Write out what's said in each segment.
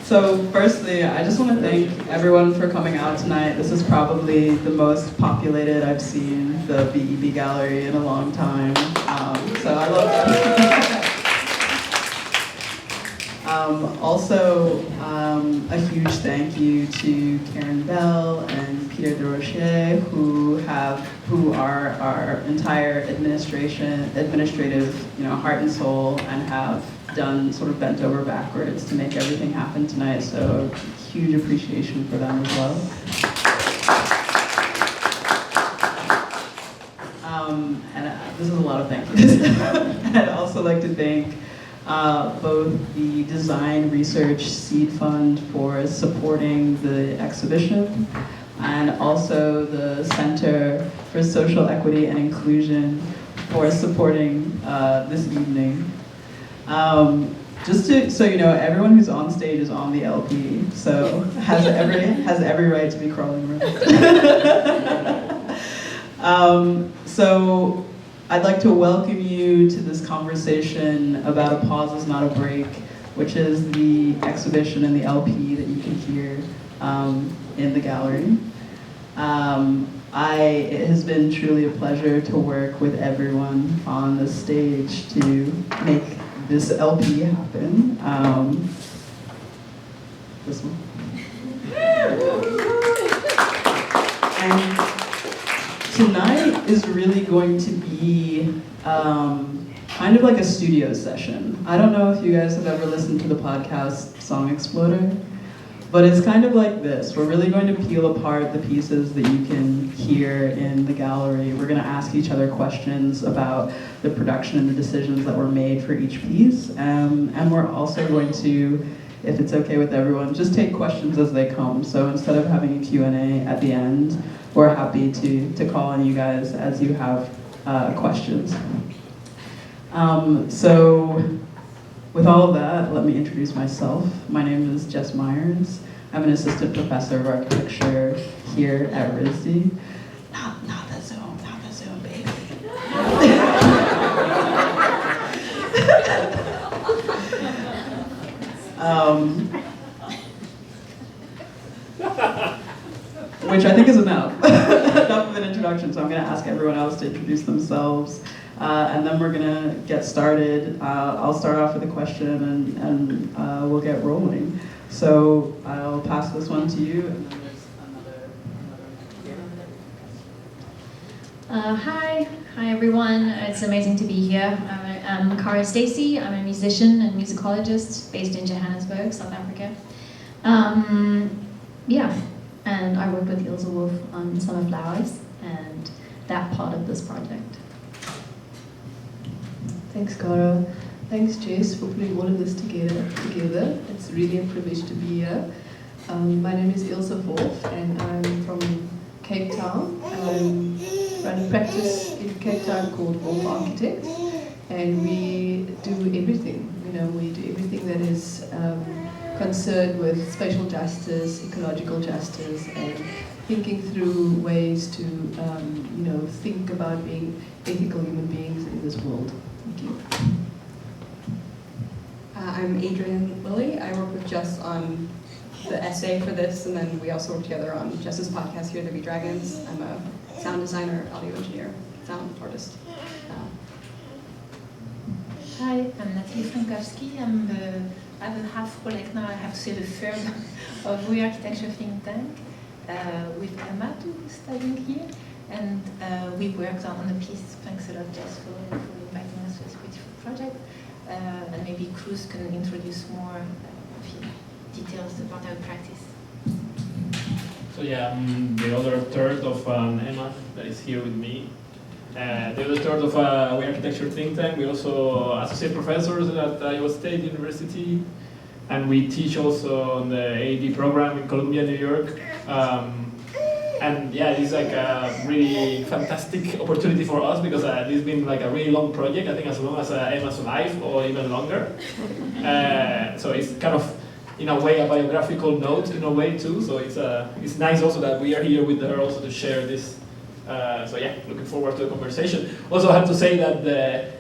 So firstly, I just want to thank everyone for coming out tonight. This is probably the most populated I've seen the BEB Gallery in a long time. So I love that. Also, a huge thank you to Karen Bell and Peter DeRocher, who are our entire administrative, heart and soul, and have done sort of bent over backwards to make everything happen tonight. So huge appreciation for them as well. This is a lot of thank yous. I'd also like to thank both the Design Research Seed Fund for supporting the exhibition, and also the Center for Social Equity and Inclusion for supporting this evening. So you know, everyone who's on stage is on the LP, so has every right to be crawling around. So I'd like to welcome you to this conversation about A Pause Is Not a Break, which is the exhibition and the LP that you can hear in the gallery. It has been truly a pleasure to work with everyone on the stage to make this LP happen. This one. And tonight is really going to be kind of like a studio session. I don't know if you guys have ever listened to the podcast Song Exploder, but it's kind of like this. We're really going to peel apart the pieces that you can hear in the gallery. We're going to ask each other questions about the production and the decisions that were made for each piece. And we're also going to, if it's okay with everyone, just take questions as they come. So instead of having a Q&A at the end, we're happy to call on you guys as you have questions. So with all of that, let me introduce myself. My name is Jess Myers. I'm an assistant professor of architecture here at RISD. Not the Zoom, baby. Which I think is enough. Enough of an introduction, so I'm going to ask everyone else to introduce themselves. And then we're going to get started. I'll start off with a question and we'll get rolling. So I'll pass this one to you, and then there's another Hi everyone. It's amazing to be here. I'm Cara Stacey. I'm a musician and musicologist based in Johannesburg, South Africa. And I work with Ilze Wolff on Summer Flowers and that part of this project. Thanks, Cara. Thanks, Jess, for putting all of this together. It's really a privilege to be here. My name is Ilze Wolff, and I'm from Cape Town. I run a practice in Cape Town called Wolff Architects, and we do everything. We do everything that is concerned with spatial justice, ecological justice, and thinking through ways to, think about being ethical human beings in this world. Thank you. I'm Adriene Lilly. I work with Jess on the essay for this, and then we also work together on Jess's podcast, Here There Be Dragons. I'm a sound designer, audio engineer, sound artist. Hi, I'm Nathalie Frankowski. I'm the other half role, like now I have to say the third of We Architecture think tank with Emma who's studying here. And we worked on the piece. Thanks a lot, Jess, for inviting us to this beautiful project. And maybe Cruz can introduce more details about our practice. So yeah, I'm the other third of Emma that is here with me. The other third of We Architecture think tank. We also associate professors at Iowa State University, and we teach also on the AD program in Columbia, New York. And yeah, it's like a really fantastic opportunity for us because this has been like a really long project. I think as long as Emma's life or even longer. So it's kind of, in a way, a biographical note in a way too. So it's nice also that we are here with her also to share this. So yeah, looking forward to the conversation. Also, I have to say that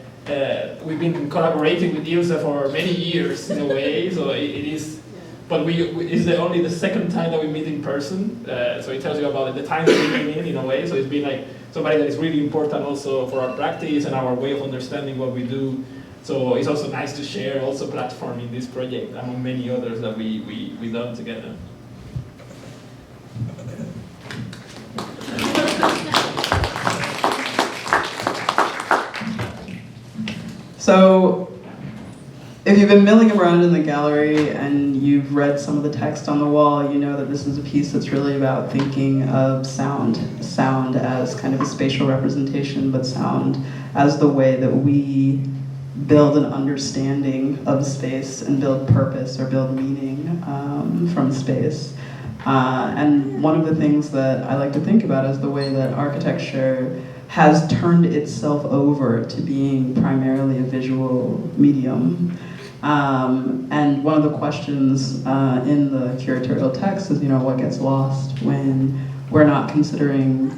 we've been collaborating with Ilze for many years in a way. So it is but it's only the second time that we meet in person, so it tells you about the time that we came in a way. So it's been like somebody that is really important also for our practice and our way of understanding what we do. So it's also nice to share also platform in this project among many others that we done together. So, if you've been milling around in the gallery and you've read some of the text on the wall, you know that this is a piece that's really about thinking of sound as kind of a spatial representation, but sound as the way that we build an understanding of space and build purpose or build meaning from space. And one of the things that I like to think about is the way that architecture has turned itself over to being primarily a visual medium. And one of the questions in the curatorial text is, what gets lost when we're not considering,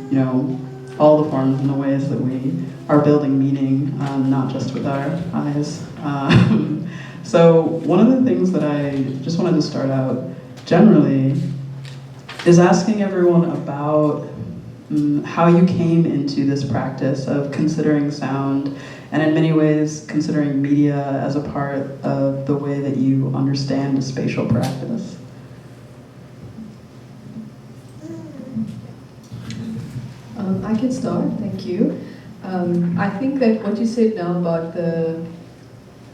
all the forms and the ways that we are building meaning, not just with our eyes. So one of the things that I just wanted to start out generally is asking everyone about how you came into this practice of considering sound and in many ways considering media as a part of the way that you understand a spatial practice. I can start, thank you. I think that what you said now about the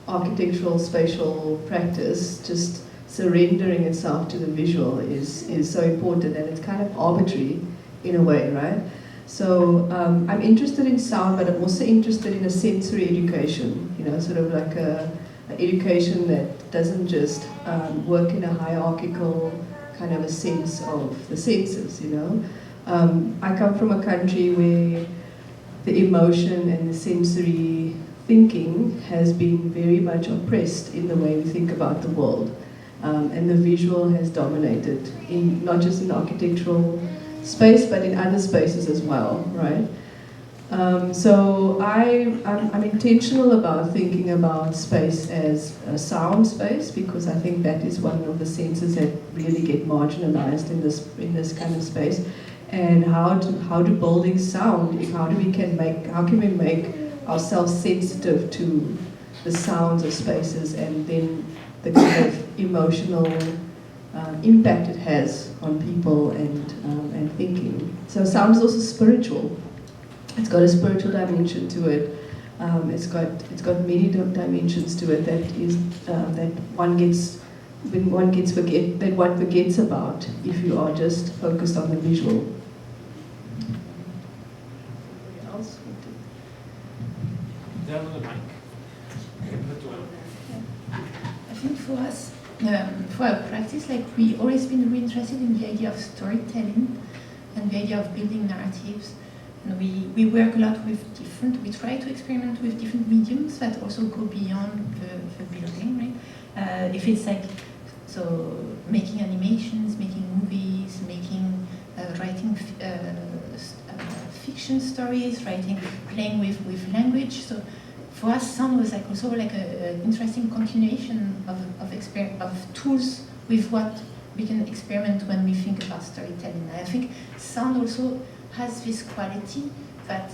architectural spatial practice, just surrendering itself to the visual is so important, and it's kind of arbitrary in a way, right? So I'm interested in sound, but I'm also interested in a sensory education, sort of like an education that doesn't just work in a hierarchical kind of a sense of the senses, I come from a country where the emotion and the sensory thinking has been very much oppressed in the way we think about the world. And the visual has dominated, not just in architectural space, but in other spaces as well, right? So I'm intentional about thinking about space as a sound space, because I think that is one of the senses that really get marginalized in this kind of space. And how do buildings sound? How can we make ourselves sensitive to the sounds of spaces, and then the kind of emotional impact it has on people and thinking. So sound is also spiritual. It's got a spiritual dimension to it. It's got many dimensions to it that one forgets about if you are just focused on the visual. I think for us, for our practice, we always been really interested in the idea of storytelling and the idea of building narratives. And we work a lot with we try to experiment with different mediums that also go beyond the building, right? If it's making animations, making movies, writing fiction stories, playing with language. So for us, sound was also an interesting continuation of tools with what we can experiment when we think about storytelling. I think sound also has this quality that,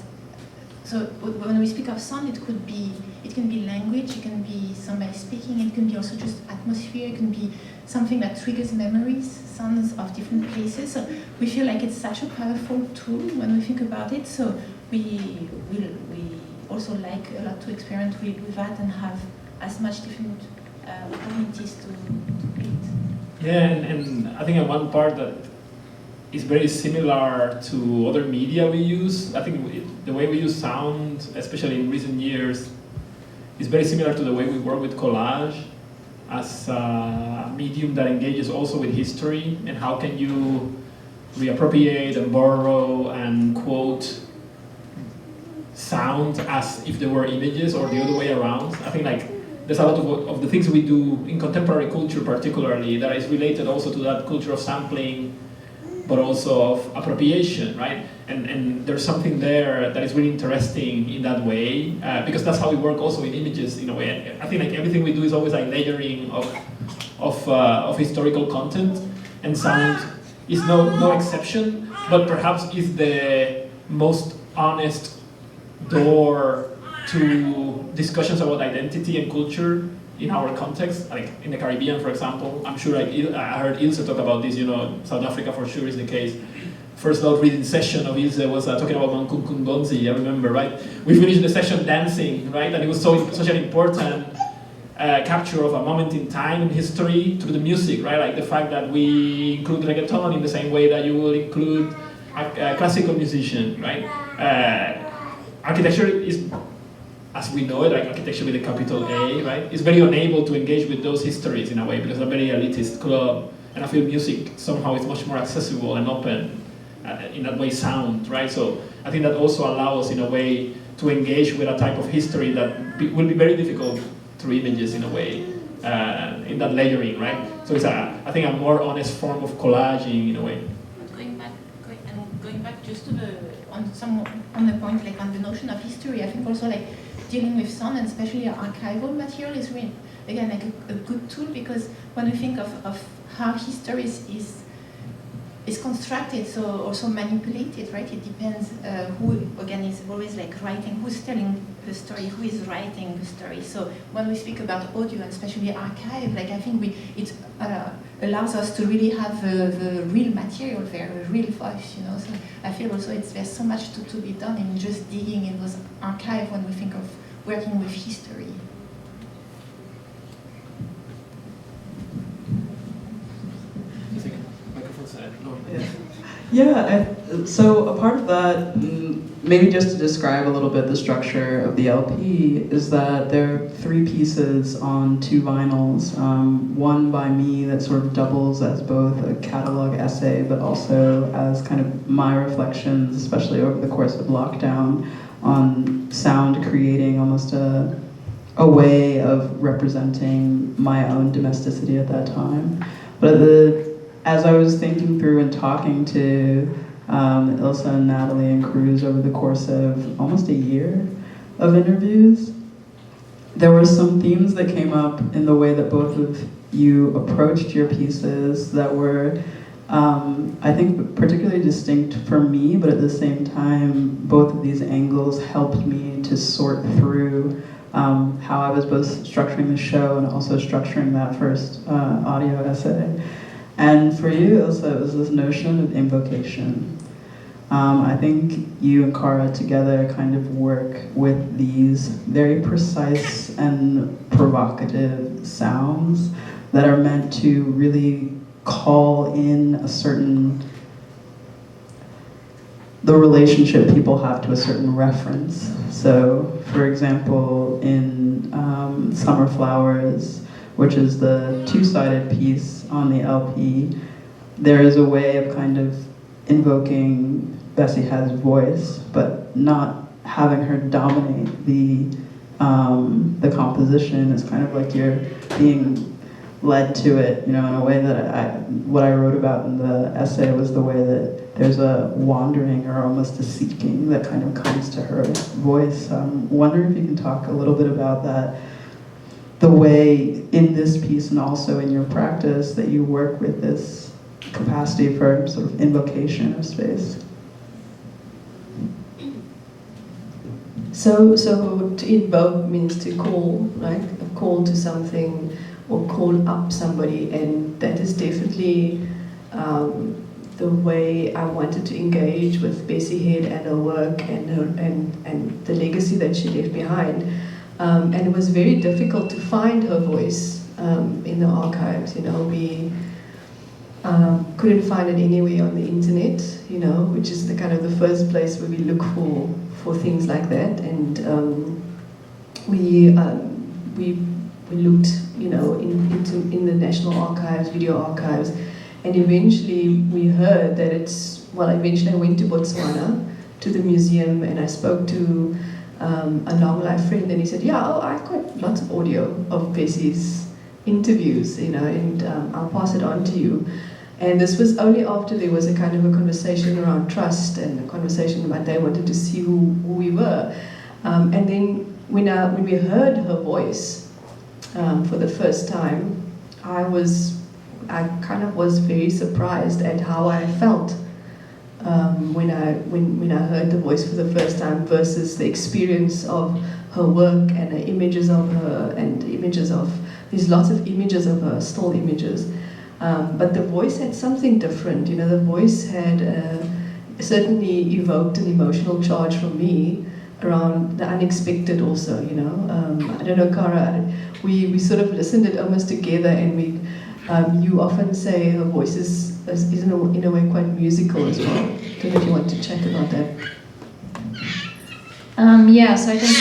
so when we speak of sound, it can be language, it can be somebody speaking, it can be also just atmosphere, it can be something that triggers memories, sounds of different places. So we feel like it's such a powerful tool when we think about it. So we also like a lot to experiment with that and have as much different opportunities to create. Yeah, and I think one part that is very similar to other media we use. I think the way we use sound, especially in recent years, is very similar to the way we work with collage as a medium that engages also with history, and how can you reappropriate and borrow and quote sound as if they were images, or the other way around. I think there's a lot of the things we do in contemporary culture particularly that is related also to that culture of sampling, but also of appropriation, right? And there's something there that is really interesting in that way, because that's how we work also in images in a way. I think everything we do is always layering of historical content, and sound is no exception, but perhaps is the most honest door to discussions about identity and culture in our context, like in the Caribbean, for example. I'm sure I heard Ilze talk about this, South Africa for sure is the case. First loud reading session of Ilze was talking about Mankunkungonzi, I remember, right? We finished the session dancing, right? And it was such an important capture of a moment in time in history through the music, right? Like the fact that we include reggaeton in the same way that you will include a classical musician, right? Architecture is, as we know it, like architecture with a capital A, right? Is very unable to engage with those histories in a way because it's a very elitist club, and I feel music somehow is much more accessible and open. In that way, sound, right? So I think that also allows us in a way to engage with a type of history that will be very difficult through images in a way, in that layering, right? So it's I think a more honest form of collaging in a way. Going back just to on the point, like on the notion of history, I think also like dealing with sound and especially archival material is really, again, like a good tool, because when we think of how history is constructed, so also manipulated, right? It depends who, again, is always like writing, who's telling the story, who is writing the story. So when we speak about audio and especially archive, like I think it allows us to really have the real material there, the real voice, So I feel also there's so much to be done in just digging in those archives when we think of working with history. Yeah, so a part of that, maybe just to describe a little bit the structure of the LP, is that there are 3 pieces on 2 vinyls. One by me that sort of doubles as both a catalog essay, but also as kind of my reflections, especially over the course of lockdown, on sound creating almost a way of representing my own domesticity at that time. But as I was thinking through and talking to Ilze and Nathalie and Cruz over the course of almost a year of interviews, there were some themes that came up in the way that both of you approached your pieces that were, I think, particularly distinct for me, but at the same time, both of these angles helped me to sort through how I was both structuring the show and also structuring that first audio essay. And for you, Ilze, it was this notion of invocation. I think you and Cara together kind of work with these very precise and provocative sounds that are meant to really call in the relationship people have to a certain reference. So, for example, in Summer Flowers, which is the 2-sided piece on the LP, there is a way of kind of invoking Bessie Head's voice, but not having her dominate the composition. It's kind of like you're being led to it, in a way that what I wrote about in the essay was the way that there's a wandering or almost a seeking that kind of comes to her voice. Wondering if you can talk a little bit about that, the way in this piece and also in your practice that you work with this capacity for sort of invocation of space. So to invoke means to call, right? A call to something or call up somebody, and that is definitely the way I wanted to engage with Bessie Head and her work and the legacy that she left behind. And it was very difficult to find her voice in the archives. We couldn't find it anywhere on the internet, which is the kind of the first place where we look for things like that. And we looked, in the National Archives, video archives, and eventually we heard that eventually I went to Botswana, to the museum, and I spoke to a long life friend, and he said, I've got lots of audio of Bessie's interviews, and I'll pass it on to you. And this was only after there was a kind of a conversation around trust and a conversation about they wanted to see who we were. And then when we heard her voice for the first time, I kind of was very surprised at how I felt when I heard the voice for the first time versus the experience of her work and the images of her and images of, there's lots of images of her, still images. But the voice had something different, you know, the voice had certainly evoked an emotional charge from me around the unexpected also, you know. I don't know, Cara, we sort of listened it almost together, and you often say her voice is in a way quite musical as well. I don't know if you want to chat about that. Yeah, so I think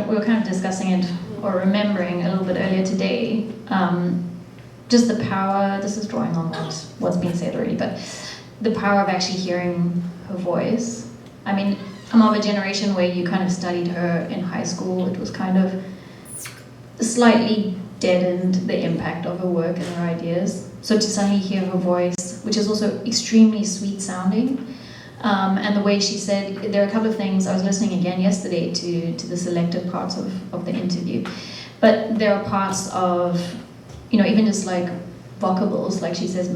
we were kind of discussing it or remembering a little bit earlier today. Just the power, this is drawing on what's been said already, but the power of actually hearing her voice. I mean, I'm of a generation where you kind of studied her in high school. It was kind of slightly deadened the impact of her work and her ideas. So to suddenly hear her voice, which is also extremely sweet sounding, and the way she said, there are a couple of things, I was listening again yesterday to the selected parts of the interview, but there are parts of, you know, even just like vocables, like she says,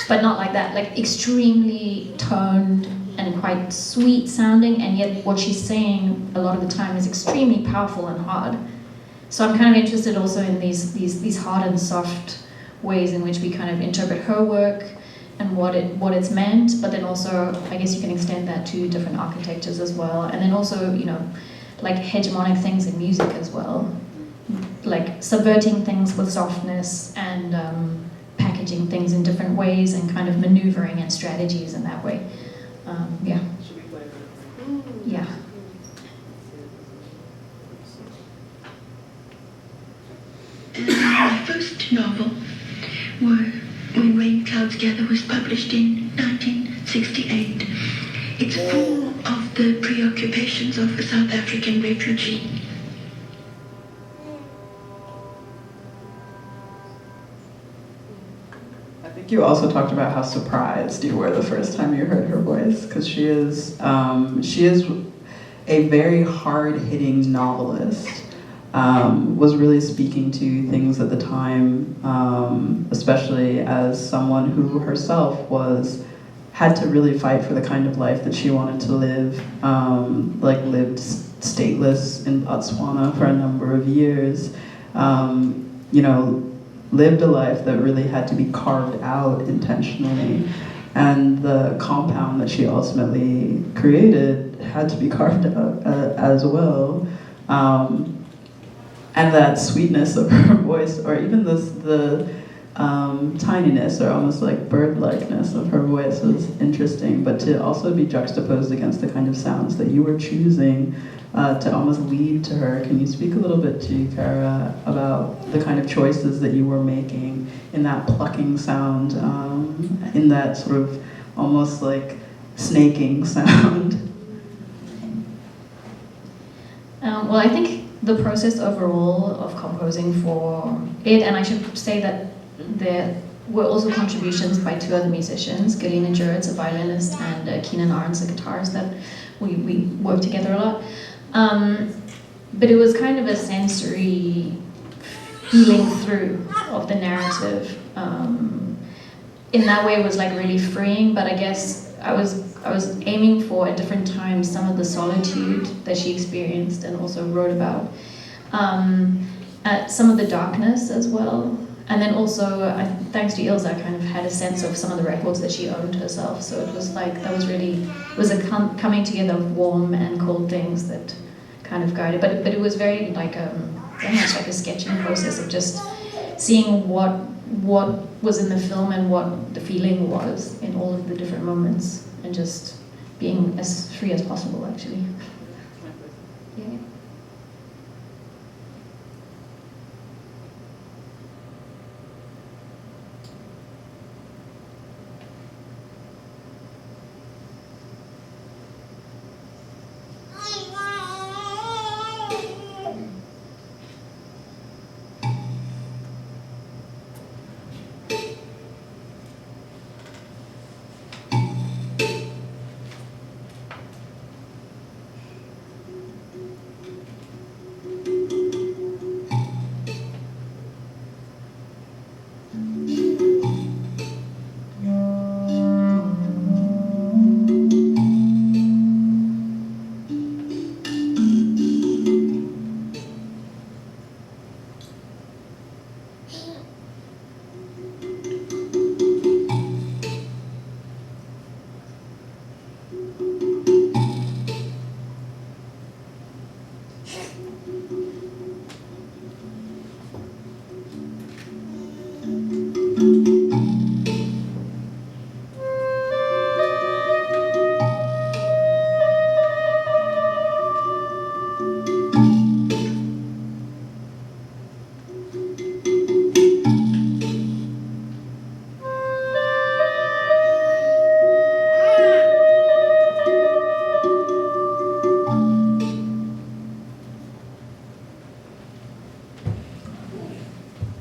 but not like that, like extremely toned and quite sweet sounding, and yet what she's saying a lot of the time is extremely powerful and hard. So I'm kind of interested also in these hard and soft ways in which we kind of interpret her work and what it's meant, but then also I guess you can extend that to different architectures as well, and then also, you know, like hegemonic things in music as well, like subverting things with softness and packaging things in different ways and kind of maneuvering and strategies in that way. Yeah. Should we play it? Yeah. My first novel, When Rain Clouds Gather, was published in 1968. It's full of the preoccupations of a South African refugee. I think you also talked about how surprised you were the first time you heard her voice, because she is a very hard-hitting novelist. Was really speaking to things at the time, especially as someone who herself had to really fight for the kind of life that she wanted to live, lived stateless in Botswana for a number of years, lived a life that really had to be carved out intentionally, and the compound that she ultimately created had to be carved out as well. And that sweetness of her voice, or even the tininess, or almost like bird-likeness of her voice was interesting, but to also be juxtaposed against the kind of sounds that you were choosing to almost lead to her. Can you speak a little bit to Cara about the kind of choices that you were making in that plucking sound, in that sort of almost like snaking sound? Well, I think the process overall of composing for it, and I should say that there were also contributions by two other musicians, Galina Juritz, a violinist, and Keenan Arns, a guitarist, that we worked together a lot. But it was kind of a sensory feeling through of the narrative. In that way, it was like really freeing, but I guess I was aiming for at different times some of the solitude that she experienced and also wrote about. Some of the darkness as well. And then also, thanks to Ilze, I kind of had a sense of some of the records that she owned herself. So it was like, it was a coming together of warm and cold things that kind of guided. But it was very like very much like a sketching process of just seeing what was in the film and what the feeling was in all of the different moments, and just being as free as possible, actually. Yeah.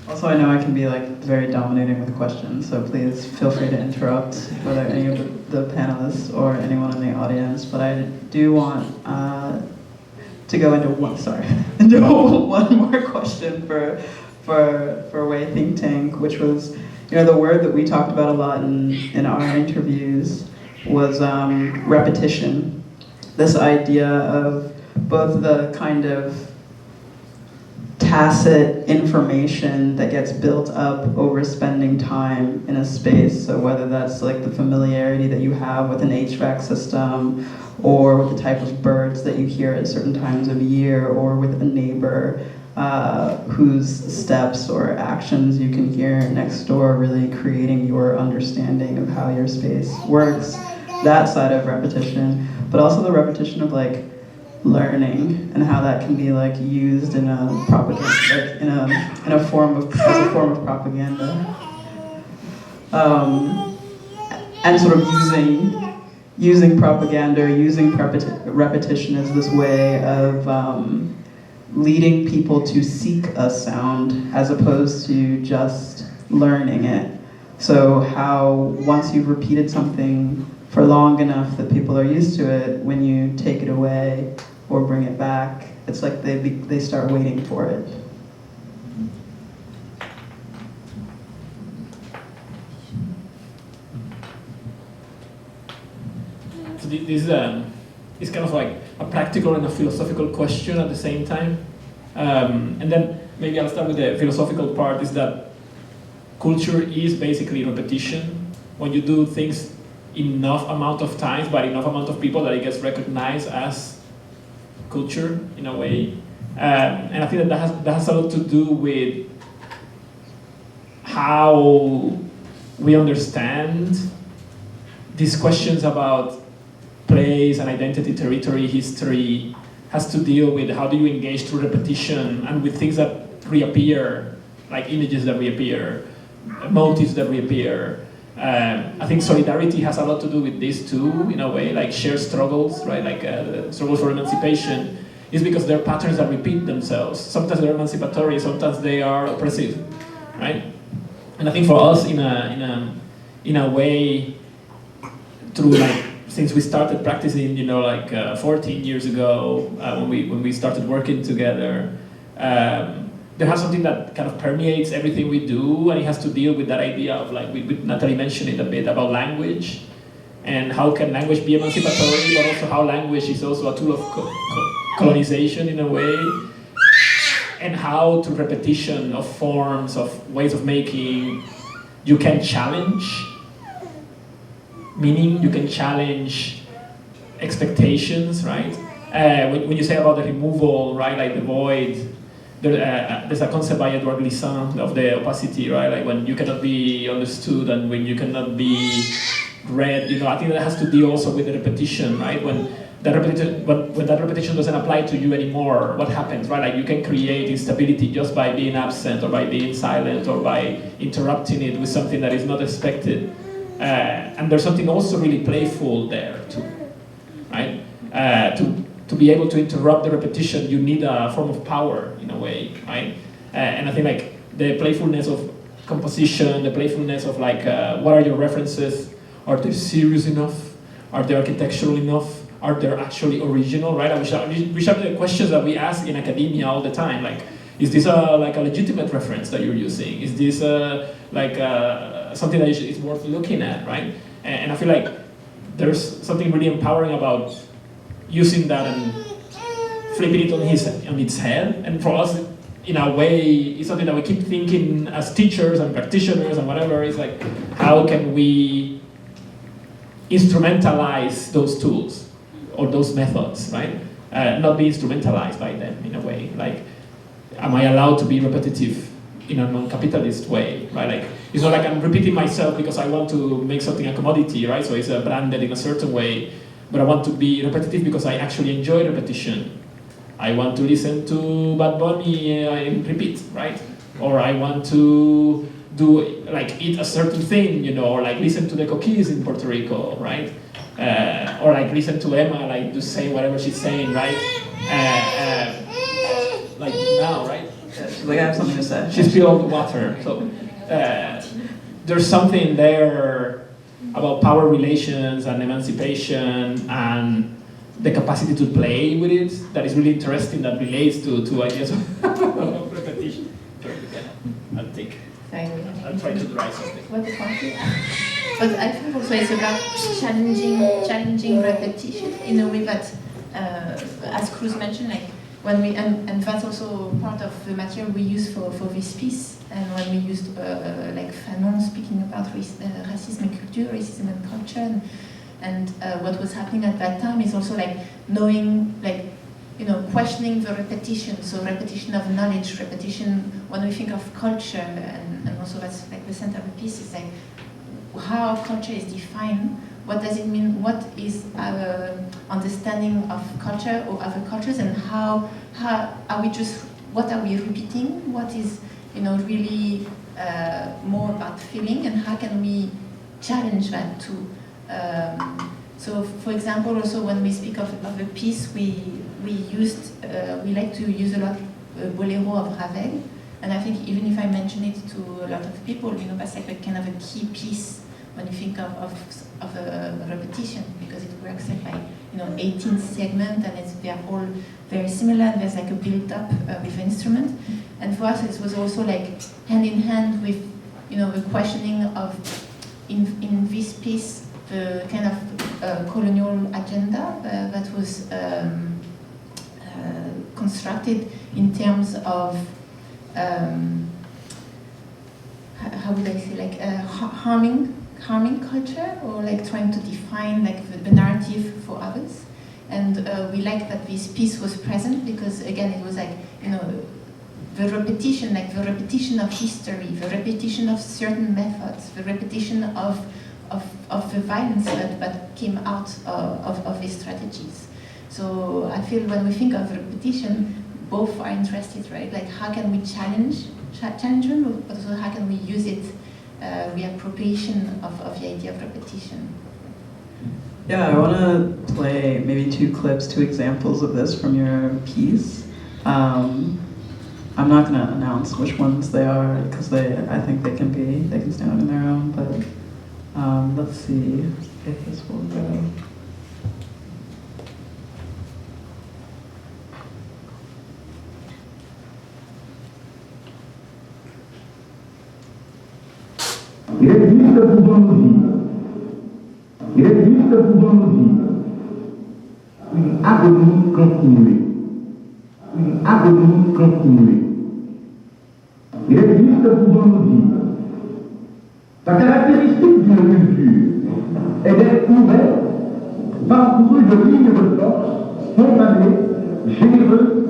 Also, I know I can be like very dominating with questions, so please feel free to interrupt whether any of the panelists or anyone in the audience. But I do want to go into one more question for Way Think Tank, which was, the word that we talked about a lot in our interviews was repetition. This idea of both the kind of tacit information that gets built up over spending time in a space. So whether that's like the familiarity that you have with an HVAC system, or with the type of birds that you hear at certain times of year, or with a neighbor whose steps or actions you can hear next door, really creating your understanding of how your space works. That side of repetition, but also the repetition of like learning and how that can be like used in a propaganda, like in a form of as a form of propaganda, and sort of using propaganda, using repetition as this way of leading people to seek a sound as opposed to just learning it. So how once you've repeated something for long enough that people are used to it, when you take it away or bring it back, it's like they start waiting for it. So this is kind of like a practical and a philosophical question at the same time. And then maybe I'll start with the philosophical part, is that culture is basically repetition. When you do things enough amount of times by enough amount of people, that it gets recognized as culture in a way. And I think that has a lot to do with how we understand these questions about place and identity, territory, history, has to deal with how do you engage through repetition and with things that reappear, like images that reappear, motives that reappear. I think solidarity has a lot to do with this too, in a way, like shared struggles, right? Like the struggles for emancipation is because they're patterns that repeat themselves. Sometimes they're emancipatory, sometimes they are oppressive, right? And I think for us, in a way, through like since we started practicing, 14 years ago, when we started working together, there has something that kind of permeates everything we do, and it has to deal with that idea of like, Nathalie mentioned it a bit about language, and how can language be emancipatory, but also how language is also a tool of colonization in a way, and how through repetition of forms, of ways of making, you can challenge meaning, you can challenge expectations, right? When you say about the removal, right, like the void, there's a concept by Edouard Glissant of the opacity, right? Like when you cannot be understood and when you cannot be read, I think that has to deal also with the repetition, right? When that repetition doesn't apply to you anymore, what happens, right? Like you can create instability just by being absent or by being silent or by interrupting it with something that is not expected. And there's something also really playful there too, right? To be able to interrupt the repetition, you need a form of power in a way, right? And I think like the playfulness of composition, the playfulness of like, what are your references? Are they serious enough? Are they architectural enough? Are they actually original, right? Which are the questions that we ask in academia all the time. Like, Is this like a legitimate reference that you're using? Is this something that is worth looking at, right? And I feel like there's something really empowering about using that and flipping it on its head. And for us, in a way, it's something that we keep thinking as teachers and practitioners and whatever. It's like, how can we instrumentalize those tools or those methods, right? Not be instrumentalized by them in a way. Like, am I allowed to be repetitive in a non-capitalist way, right? Like, it's not like I'm repeating myself because I want to make something a commodity, right? So it's branded in a certain way, but I want to be repetitive because I actually enjoy repetition. I want to listen to Bad Bunny in repeat, right? Or I want to eat a certain thing, or listen to the Coquis in Puerto Rico, right? Or listen to Emma, just say whatever she's saying, right? Like now, right? She's like, I have something to say. She spilled water. So there's something there about power relations and emancipation and the capacity to play with it that is really interesting, that relates to ideas of repetition. I'll try to dry something. What the point? But I think also it's about challenging repetition in a way that, as Cruz mentioned, when we and that's also part of the material we use for this piece. And when we used Fanon speaking about racism and culture, racism and culture, and what was happening at that time is also knowing, questioning the repetition. So repetition of knowledge, repetition when we think of culture, and also that's the center of the piece is how culture is defined. What does it mean? What is our understanding of culture or other cultures, and how are we what are we repeating? What is really more about feeling, and how can we challenge that too? So, for example, also when we speak of a piece, we like to use a lot Bolero of Ravel, and I think even if I mention it to a lot of people, that's a kind of a key piece when you think of a repetition, because it works by 18 segments, and they're all very similar, and there's a build-up with instrument. And for us, it was also hand in hand with the questioning of in this piece the kind of colonial agenda that was constructed in terms of how would I say harming culture, or trying to define the narrative for others. And we like that this piece was present because again it was the repetition, the repetition of history, the repetition of certain methods, the repetition of the violence that came out of these strategies. So I feel when we think of repetition, both are interested, right? How can we challenge them, but also how can we use it, reappropriation of the idea of repetition. Yeah, I want to play maybe two examples of this from your piece. I'm not going to announce which ones they are because I think they can stand on their own. But let's see if this will go. Il existe pour nos vies, il existe pour nos vies une agonie continuée, une agonie continuée. Il existe pour nos vies. La caractéristique d'une culture est d'être ouverte, parcourue de lignes de force, spontanées, généreuses,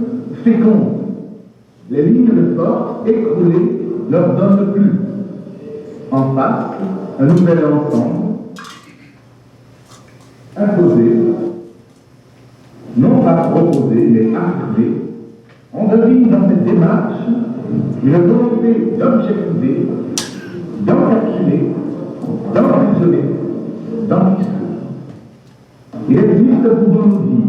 fécondes. Les lignes de force écroulées leur donnent plus. En face, un nouvel ensemble, imposé, non pas proposé, mais affirmé. On devine dans cette démarche une volonté d'objectiver, d'encapsuler, d'emprisonner, d'enregistrer. Il existe pour nos vies.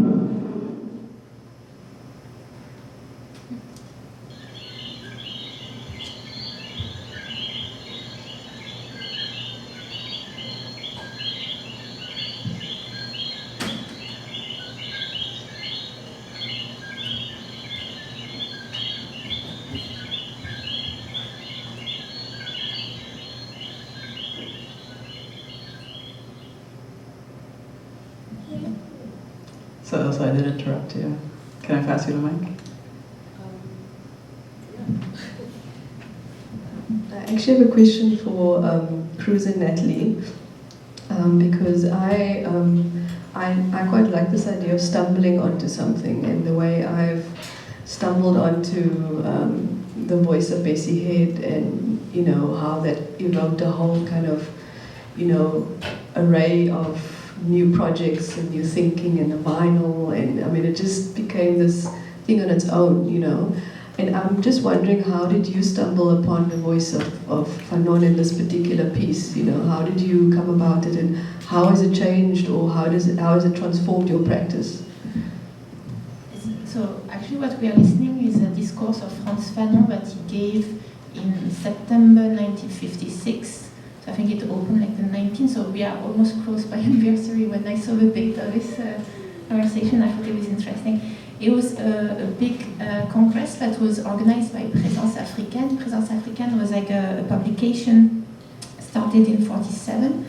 So Ilze, I did interrupt you. Can I pass you the mic? I actually have a question for Cruz and Nathalie, because I quite like this idea of stumbling onto something, and the way I've stumbled onto the voice of Bessie Head, and how that evoked a whole kind of array of new projects and new thinking and a vinyl, and I mean it just became this thing on its own, And I'm just wondering, how did you stumble upon the voice of Fanon in this particular piece? How did you come about it, and how has it changed, or how has it transformed your practice? So actually what we are listening is a discourse of Frantz Fanon that he gave in September 1956. So I think it opened like the 19th, so we are almost close by anniversary. When I saw the date of this conversation, I thought it was interesting. It was a big congress that was organized by Présence Africaine. Présence Africaine was like a publication started in 1947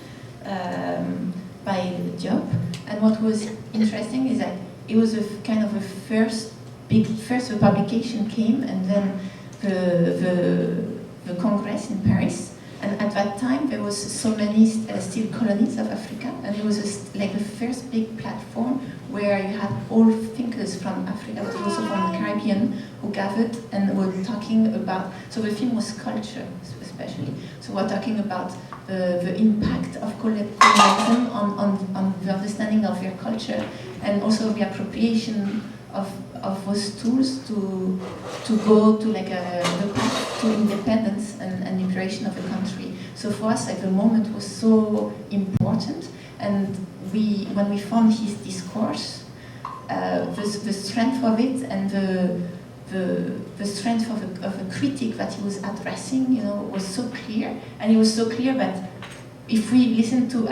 by Diop. And what was interesting is that it was a kind of a first the publication came, and then the congress in Paris. And at that time, there was so many still colonies of Africa, and it was like the first big platform where you had all thinkers from Africa, but also from the Caribbean, who gathered and were talking about. So the theme was culture, especially. So we're talking about the impact of colonialism on the understanding of their culture, and also the appropriation of those tools to go to like the path to independence and liberation of the country. So for us, like, the moment was so important, and when we found his discourse, the strength of it and the strength of a critic that he was addressing, was so clear, and it was so clear that if we listen to,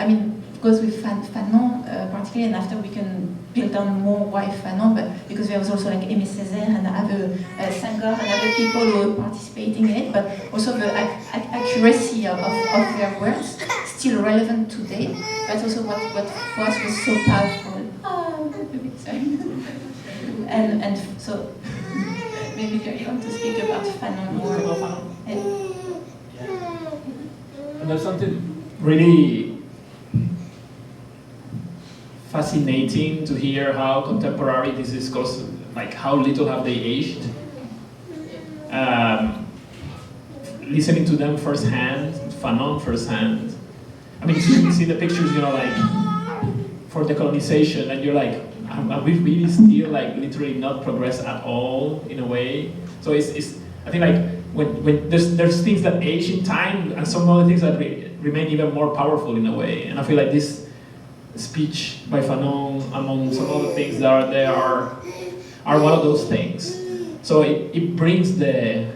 because with Fanon particularly, and after we can build on more why Fanon, but because there was also like Aimé Césaire and other Senghor and other people who were participating in it, but also the accuracy of their words, still relevant today. That's also what for us was so powerful. Sorry. And so maybe you want to speak about Fanon more. Yeah. And there's something really fascinating to hear how contemporary this discourse, like how little have they aged. Listening to them firsthand, Fanon firsthand. You see the pictures, like for decolonization, and you're like, are we really still like literally not progressed at all in a way? So it's I think like when there's things that age in time, and some other things that remain even more powerful in a way. And I feel like this speech by Fanon, among some other things that are there, are one of those things. So it brings the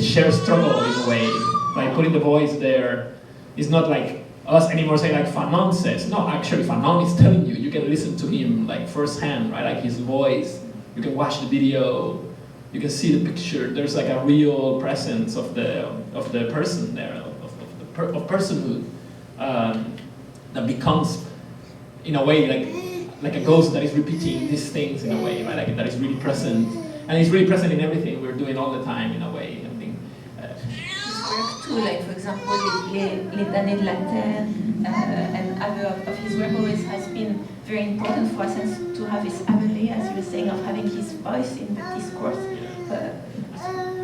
shared struggle in a way, by putting the voice there. It's not like us anymore saying like Fanon says. No, actually Fanon is telling you. You can listen to him like firsthand, right? Like his voice. You can watch the video. You can see the picture. There's like a real presence of the person there, of personhood. That becomes, in a way, like a ghost that is repeating these things in a way, right? Like that is really present, and it's really present in everything we're doing all the time in a way. I think. His work too, like for example, Les Damnés de la Terre, and other of his work always has been very important for us, and to have this ability, as you were saying, of having his voice in the discourse.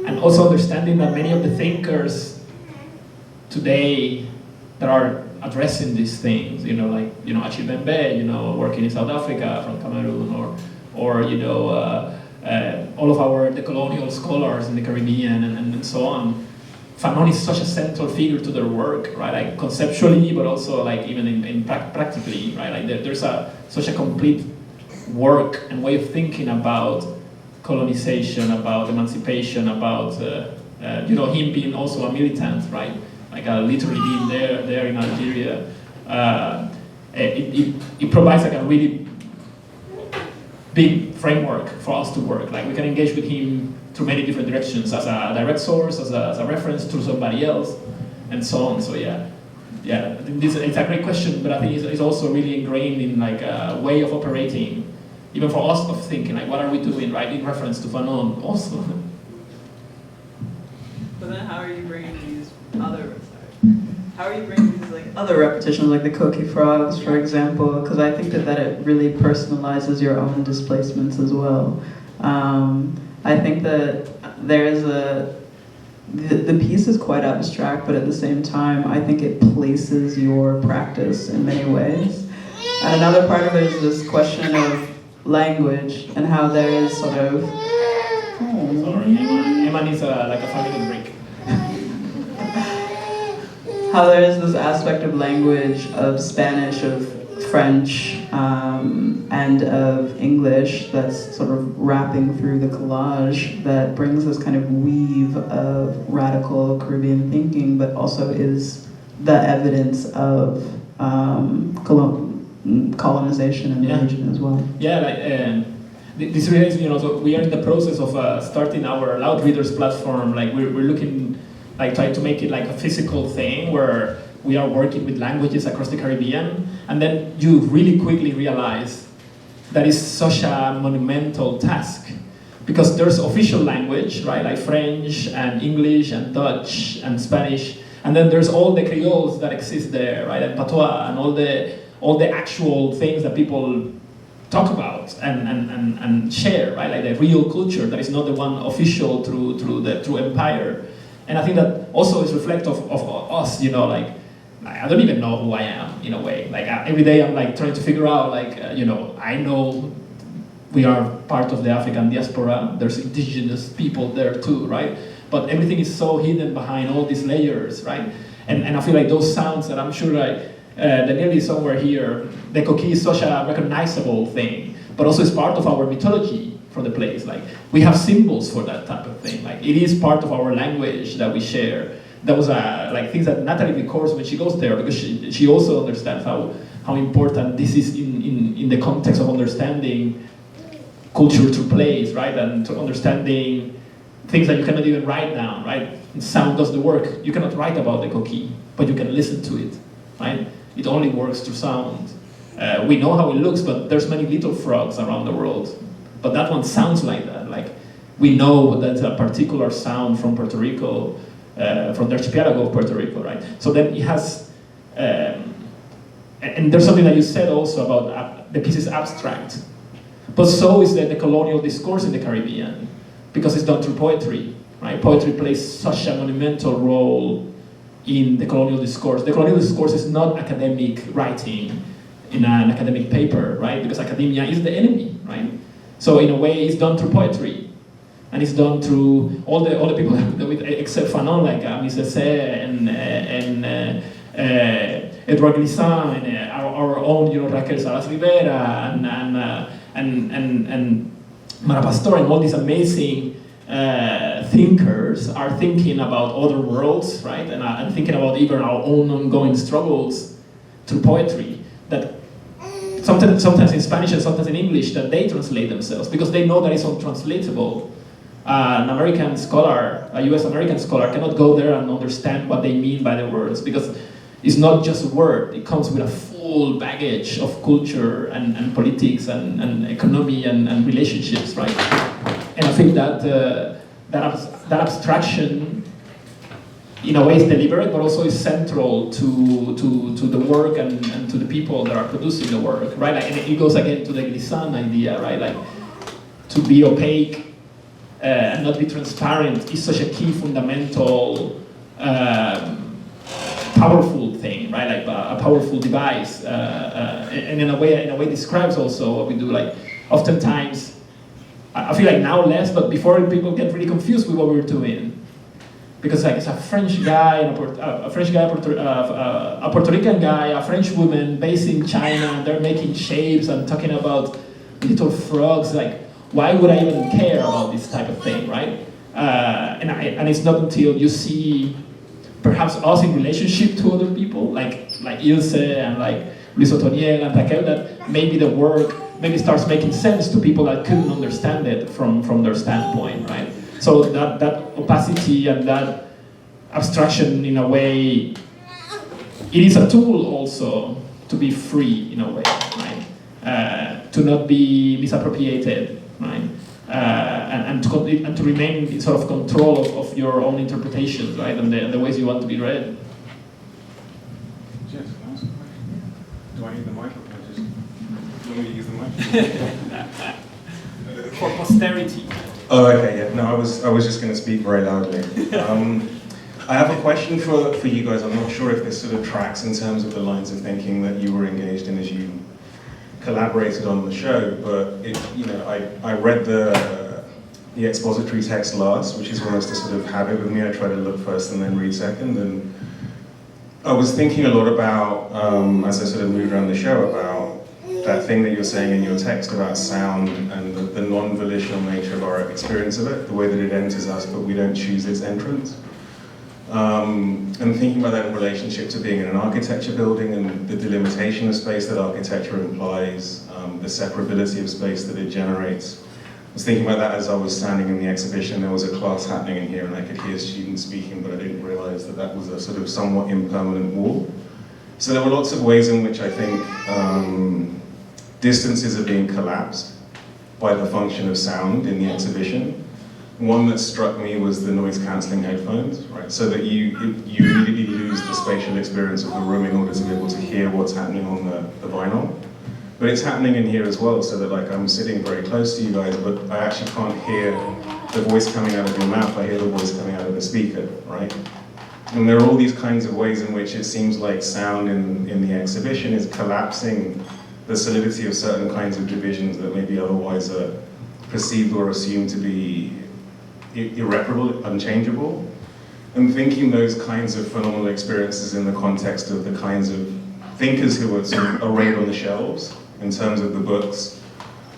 And also understanding that many of the thinkers today that are addressing these things, like Achille Mbembe, working in South Africa from Cameroon, or all of our decolonial scholars in the Caribbean and so on. Fanon is such a central figure to their work, right? Like conceptually, but also like even in practically, right? Like there's such a complete work and way of thinking about colonization, about emancipation, about him being also a militant, right? Like literally being there in Algeria. It provides like a really big framework for us to work. Like we can engage with him through many different directions, as a direct source, as a reference to somebody else, and so on. So yeah. yeah, it's a great question, but I think it's also really ingrained in like a way of operating, even for us of thinking, like what are we doing, right, in reference to Fanon also. But then how are you bringing these other repetitions, like the cookie frogs, for example? Because I think that it really personalizes your own displacements as well. I think that there's the piece is quite abstract, but at the same time, I think it places your practice in many ways. And another part of it is this question of language and how there is sort of... Sorry, Emma needs like a 5-minute break. How there is this aspect of language, of Spanish, of French, and of English that's sort of wrapping through the collage that brings this kind of weave of radical Caribbean thinking, but also is the evidence of colonization in the region as well. Yeah, like this really is, so we are in the process of starting our Loud Readers platform. Like we're looking, like trying to make it like a physical thing where we are working with languages across the Caribbean, and then you really quickly realize that is such a monumental task, because there's official language, right, like French and English and Dutch and Spanish, and then there's all the Creoles that exist there, right, and Patois and all the actual things that people talk about and share, right, like the real culture that is not the one official through empire. And I think that also is reflective of us, like I don't even know who I am in a way. Like every day I'm like trying to figure out, like I know we are part of the African diaspora. There's indigenous people there too, right? But everything is so hidden behind all these layers, right? And I feel like those sounds that I'm sure like the nearly somewhere here, the coquille is such a recognizable thing, but also it's part of our mythology for the place. Like we have symbols for that type of thing. Like it is part of our language that we share. That was like things that Nathalie records when she goes there, because she also understands how important this is in the context of understanding culture through place, right? And to understanding things that you cannot even write down, right? Sound does the work. You cannot write about the coquille, but you can listen to it, right? It only works through sound. We know how it looks, but there's many little frogs around the world. But that one sounds like that. Like we know that's a particular sound from Puerto Rico, from the archipelago of Puerto Rico, right? So then it has, and there's something that you said also about the piece is abstract, but so is the colonial discourse in the Caribbean, because it's done through poetry, right? Poetry plays such a monumental role in the colonial discourse. The colonial discourse is not academic writing in an academic paper, right? Because academia is the enemy, right? So in a way, it's done through poetry, and it's done through all the people except Fanon, like Mr. Se and Edouard Glissant and our own, Raquel Salas Rivera and Mara Pastor, and all these amazing thinkers are thinking about other worlds, right? And thinking about even our own ongoing struggles through poetry. That sometimes in Spanish and sometimes in English, that they translate themselves because they know that it's untranslatable. An American scholar, a US American scholar, cannot go there and understand what they mean by the words, because it's not just a word, it comes with a full baggage of culture and politics and economy and relationships, right? And I think that that abstraction, in a way, is deliberate, but also is central to the work and to the people that are producing the work, right? Like, and it goes again to the Glissant idea, right? Like, to be opaque and not be transparent is such a key, fundamental, powerful thing, right? Like a powerful device, and in a way describes also what we do. Like, oftentimes, I feel like now less, but before people get really confused with what we're doing. Because like it's a French guy, a Puerto Rican guy, a French woman based in China, and they're making shapes and talking about little frogs. Like, why would I even care about this type of thing, right? And it's not until you see perhaps us in relationship to other people, like Ilze and like Luis Otoniel and Raquel, that maybe the work maybe starts making sense to people that couldn't understand it from their standpoint, right? So that opacity and that abstraction, in a way, it is a tool also to be free in a way, right? To not be misappropriated, right? And to remain in sort of control of your own interpretations, right? And the ways you want to be read. Jess, can I ask a question? Do I need the mic or can I just let me use the mic? For posterity. Oh, okay, yeah. No, I was just going to speak very loudly. I have a question for you guys. I'm not sure if this sort of tracks in terms of the lines of thinking that you were engaged in as you collaborated on the show, but I read the expository text last, which is almost a sort of habit with me. I try to look first and then read second, and I was thinking a lot about, as I sort of moved around the show, about that thing that you're saying in your text about sound and the non-volitional nature of our experience of it, the way that it enters us, but we don't choose its entrance. And thinking about that in relationship to being in an architecture building and the delimitation of space that architecture implies, the separability of space that it generates. I was thinking about that as I was standing in the exhibition. There was a class happening in here and I could hear students speaking, but I didn't realize that that was a sort of somewhat impermanent wall. So there were lots of ways in which I think distances are being collapsed by the function of sound in the exhibition. One that struck me was the noise-cancelling headphones, right? So that you immediately lose the spatial experience of the room in order to be able to hear what's happening on the vinyl. But it's happening in here as well, so that like I'm sitting very close to you guys, but I actually can't hear the voice coming out of your mouth, I hear the voice coming out of the speaker, right? And there are all these kinds of ways in which it seems like sound in the exhibition is collapsing the solidity of certain kinds of divisions that maybe otherwise are perceived or assumed to be irreparable, unchangeable. And thinking those kinds of phenomenal experiences in the context of the kinds of thinkers who were sort of arrayed on the shelves in terms of the books,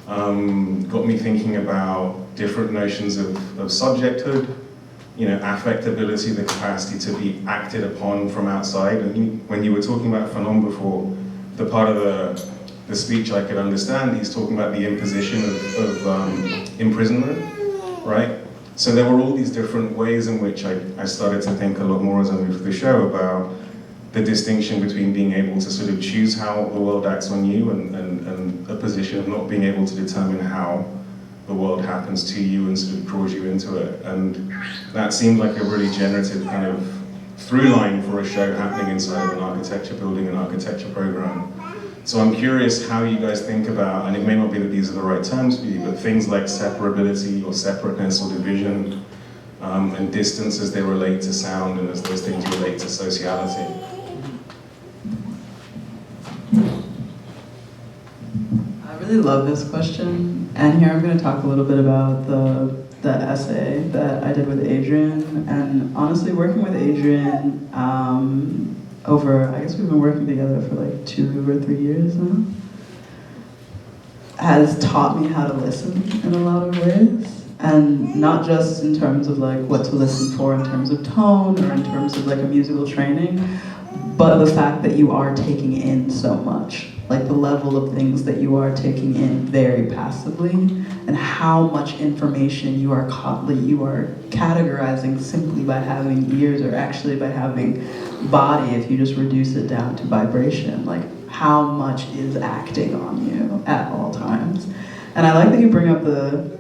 got me thinking about different notions of subjecthood, affectability, the capacity to be acted upon from outside. And when you were talking about Fanon before, the part of the speech I could understand, he's talking about the imposition of imprisonment, right? So there were all these different ways in which I started to think a lot more as I moved through the show about the distinction between being able to sort of choose how the world acts on you and a position of not being able to determine how the world happens to you and sort of draws you into it. And that seemed like a really generative kind of through line for a show happening inside of an architecture building, an architecture program. So I'm curious how you guys think about, and it may not be that these are the right terms for you, but things like separability or separateness or division and distance as they relate to sound and as those things relate to sociality. I really love this question, and here I'm going to talk a little bit about the essay that I did with Adriene, and honestly working with Adriene I guess we've been working together for like 2 or 3 years now, has taught me how to listen in a lot of ways, and not just in terms of like what to listen for in terms of tone or in terms of like a musical training, but the fact that you are taking in so much, like the level of things that you are taking in very passively, and how much information you are categorizing simply by having ears or actually by having body if you just reduce it down to vibration. Like how much is acting on you at all times. And I like that you bring up the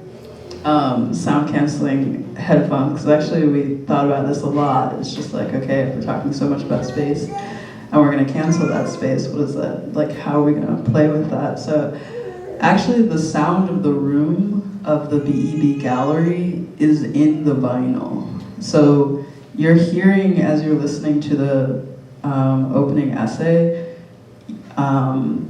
sound canceling headphones, because actually we thought about this a lot. It's just like, okay, if we're talking so much about space and we're going to cancel that space, what is that? Like, how are we going to play with that? So actually the sound of the room of the BEB gallery is in the vinyl. So you're hearing, as you're listening to the opening essay,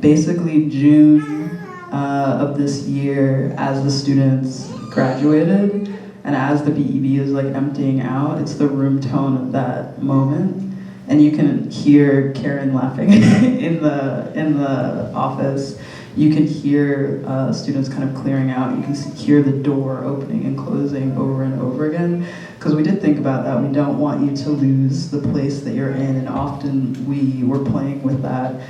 basically June of this year, as the students graduated and as the BEB is like emptying out, it's the room tone of that moment. And you can hear Karen laughing in the office. You can hear students kind of clearing out. You can hear the door opening and closing over and over again. Because we did think about that. We don't want you to lose the place that you're in. And often we were playing with that,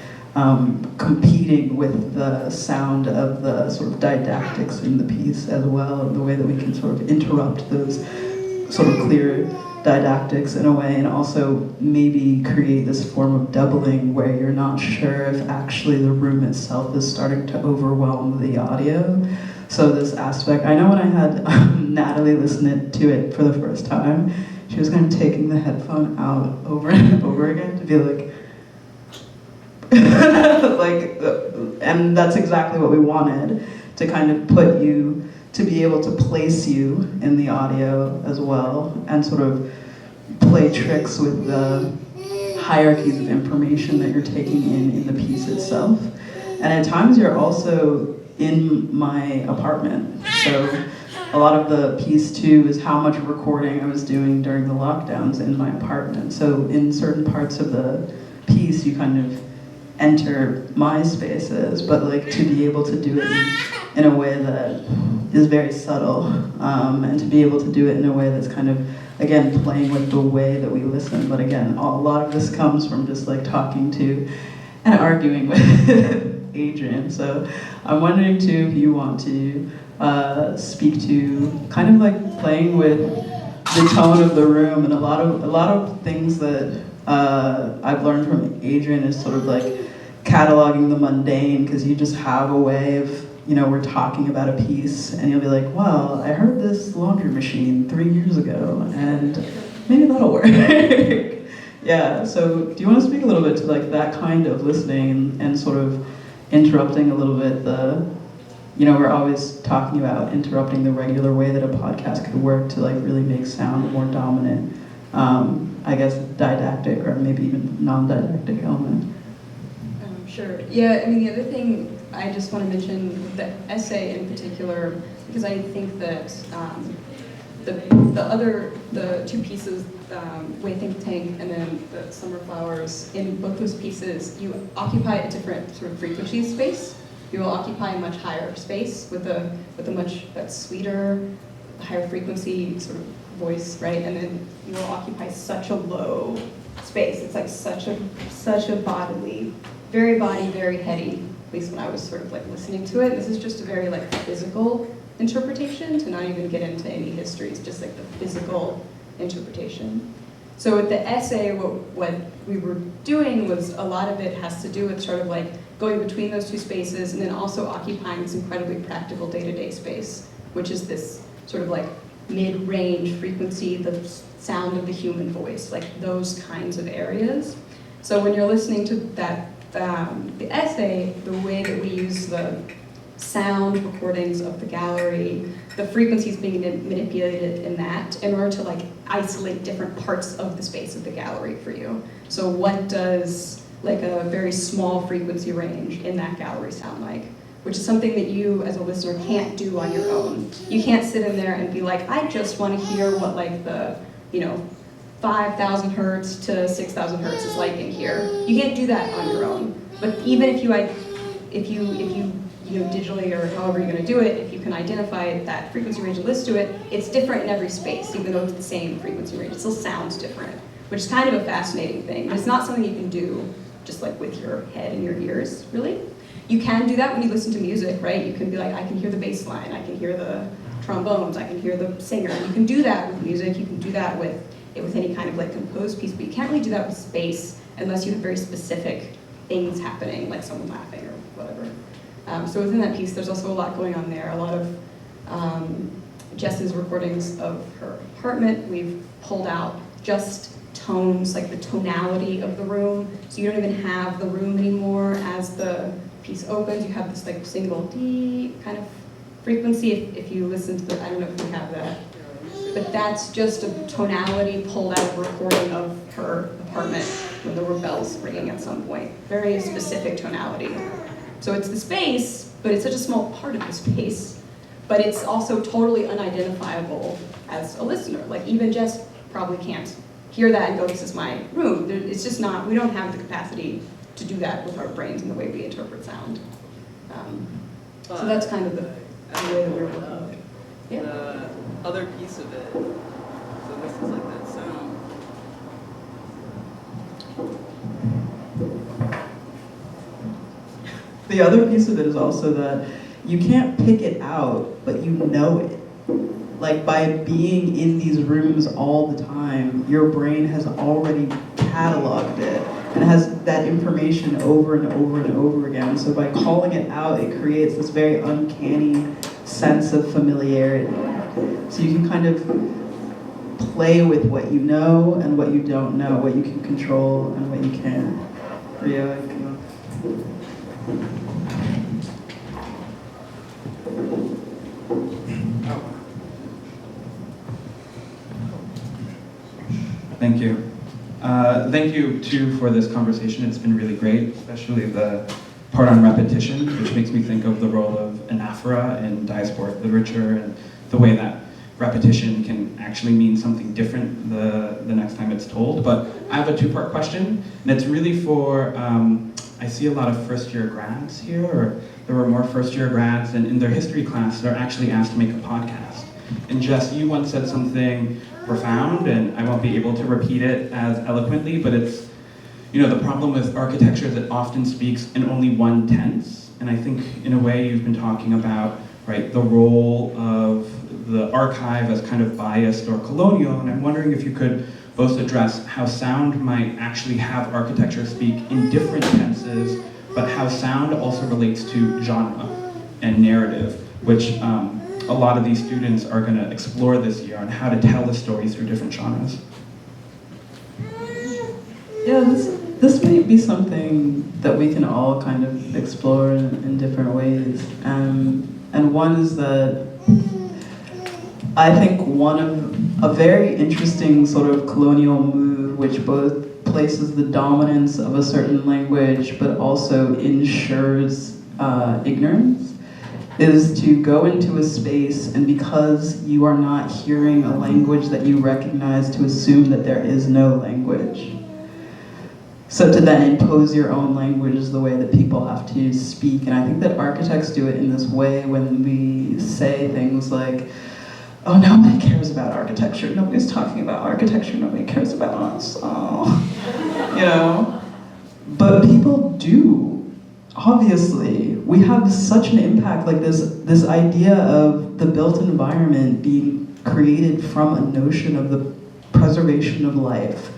competing with the sound of the sort of didactics in the piece as well, and the way that we can sort of interrupt those sort of clear didactics in a way, and also maybe create this form of doubling where you're not sure if actually the room itself is starting to overwhelm the audio. So this aspect, I know when I had Nathalie listen to it for the first time, she was kind of taking the headphone out over and over again to be like, and that's exactly what we wanted, to kind of put you, to be able to place you in the audio as well, and sort of play tricks with the hierarchies of information that you're taking in the piece itself. And at times you're also in my apartment. So a lot of the piece too is how much recording I was doing during the lockdowns in my apartment. So in certain parts of the piece you kind of enter my spaces, but like to be able to do it in a way that is very subtle, and to be able to do it in a way that's kind of, again, playing with the way that we listen. But again, a lot of this comes from just like talking to and arguing with Adriene. So I'm wondering too if you want to speak to kind of like playing with the tone of the room, and a lot of things that I've learned from Adriene is sort of like cataloging the mundane, because you just have a way of, you know, we're talking about a piece and you'll be like, well, I heard this laundry machine 3 years ago and maybe that'll work. Yeah, so do you want to speak a little bit to like that kind of listening and sort of interrupting a little bit the, you know, we're always talking about interrupting the regular way that a podcast could work to like really make sound a more dominant, I guess, didactic or maybe even non-didactic element. Sure. Yeah, I mean, the other thing I just want to mention, the essay in particular, because I think that the two pieces, Way Think Tank and then the Summer Flowers, in both those pieces, you occupy a different sort of frequency space. You will occupy a much higher space with a much sweeter, higher frequency sort of voice, right? And then you will occupy such a low space. It's like such a bodily, very body, very heady, at least when I was sort of like listening to it. This is just a very like physical interpretation, to not even get into any histories, just like the physical interpretation. So with the essay, what we were doing was a lot of it has to do with sort of like going between those two spaces and then also occupying this incredibly practical day-to-day space, which is this sort of like mid-range frequency, the sound of the human voice, like those kinds of areas. So when you're listening to that, the essay, the way that we use the sound recordings of the gallery, the frequencies being manipulated in that in order to like isolate different parts of the space of the gallery for you. So what does like a very small frequency range in that gallery sound like? Which is something that you as a listener can't do on your own. You can't sit in there and be like, I just want to hear what like the, 5,000 hertz to 6,000 hertz is like in here. You can't do that on your own. But even if you digitally or however you're going to do it, if you can identify that frequency range and listen to it, it's different in every space, even though it's the same frequency range. It still sounds different, which is kind of a fascinating thing. But it's not something you can do just like with your head and your ears, really. You can do that when you listen to music, right? You can be like, I can hear the bass line, I can hear the trombones, I can hear the singer. You can do that with music, you can do that with any kind of like composed piece, but you can't really do that with space unless you have very specific things happening, like someone laughing or whatever. So within that piece, there's also a lot going on there. A lot of Jess's recordings of her apartment. We've pulled out just tones, like the tonality of the room. So you don't even have the room anymore as the piece opens. You have this like single D kind of frequency. If you listen to I don't know if we have that. But that's just a tonality pulled out of a recording of her apartment when there were bells ringing at some point. Very specific tonality. So it's the space, but it's such a small part of the space. But it's also totally unidentifiable as a listener. Like even Jess probably can't hear that and go, this is my room. It's just not, we don't have the capacity to do that with our brains and the way we interpret sound. So that's kind of the way that we're working. Yeah. The other piece of it, so this is like that sound. The other piece of it is also that you can't pick it out, but you know it. Like by being in these rooms all the time, your brain has already cataloged it and has that information over and over and over again. So by calling it out, it creates this very uncanny sense of familiarity. So you can kind of play with what you know and what you don't know, what you can control and what you can't. Rio, you can Thank you. Thank you, too, for this conversation. It's been really great, especially the part on repetition, which makes me think of the role of anaphora in diasporic literature and the way that repetition can actually mean something different the next time it's told. But I have a two-part question, and it's really for, I see a lot of first-year grads here, or there were more first-year grads, and in their history class, they're actually asked to make a podcast. And Jess, you once said something profound, and I won't be able to repeat it as eloquently, but it's, the problem with architecture is it often speaks in only one tense. And I think, in a way, you've been talking about, right, the role of the archive as kind of biased or colonial, and I'm wondering if you could both address how sound might actually have architecture speak in different tenses, but how sound also relates to genre and narrative, which a lot of these students are going to explore this year on how to tell the story through different genres. Yeah, this may be something that we can all kind of explore in different ways. And one is that I think one of a very interesting sort of colonial move, which both places the dominance of a certain language but also ensures ignorance, is to go into a space and because you are not hearing a language that you recognize, to assume that there is no language. So to then impose your own language is the way that people have to speak. And I think that architects do it in this way when we say things like, oh, nobody cares about architecture, nobody's talking about architecture, nobody cares about us, But people do. Obviously, we have such an impact, like this idea of the built environment being created from a notion of the preservation of life.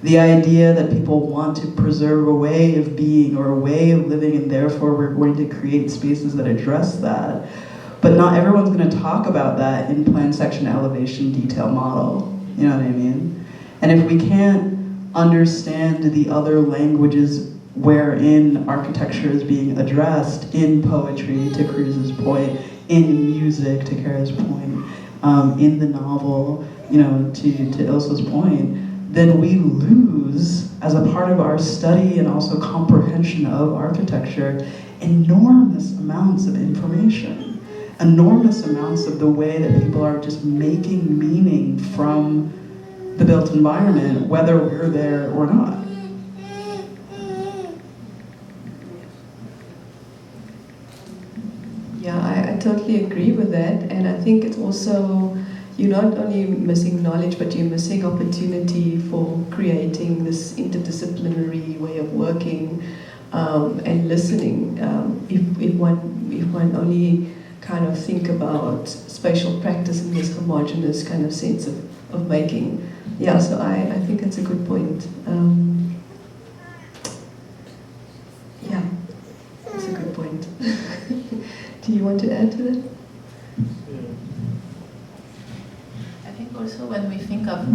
The idea that people want to preserve a way of being or a way of living, and therefore we're going to create spaces that address that. But not everyone's going to talk about that in plan, section, elevation, detail model. You know what I mean? And if we can't understand the other languages wherein architecture is being addressed, in poetry, to Cruz's point, in music, to Cara's point, in the novel, to Ilse's point, then we lose, as a part of our study and also comprehension of architecture, enormous amounts of information, enormous amounts of the way that people are just making meaning from the built environment, whether we're there or not. Yeah, I totally agree with that, and I think it's also, you're not only missing knowledge, but you're missing opportunity for creating this interdisciplinary way of working and listening. If one only kind of think about spatial practice in this homogeneous kind of sense of making. Yeah, so I think it's a good point. Yeah, it's a good point. Do you want to add to that? I think also when we think of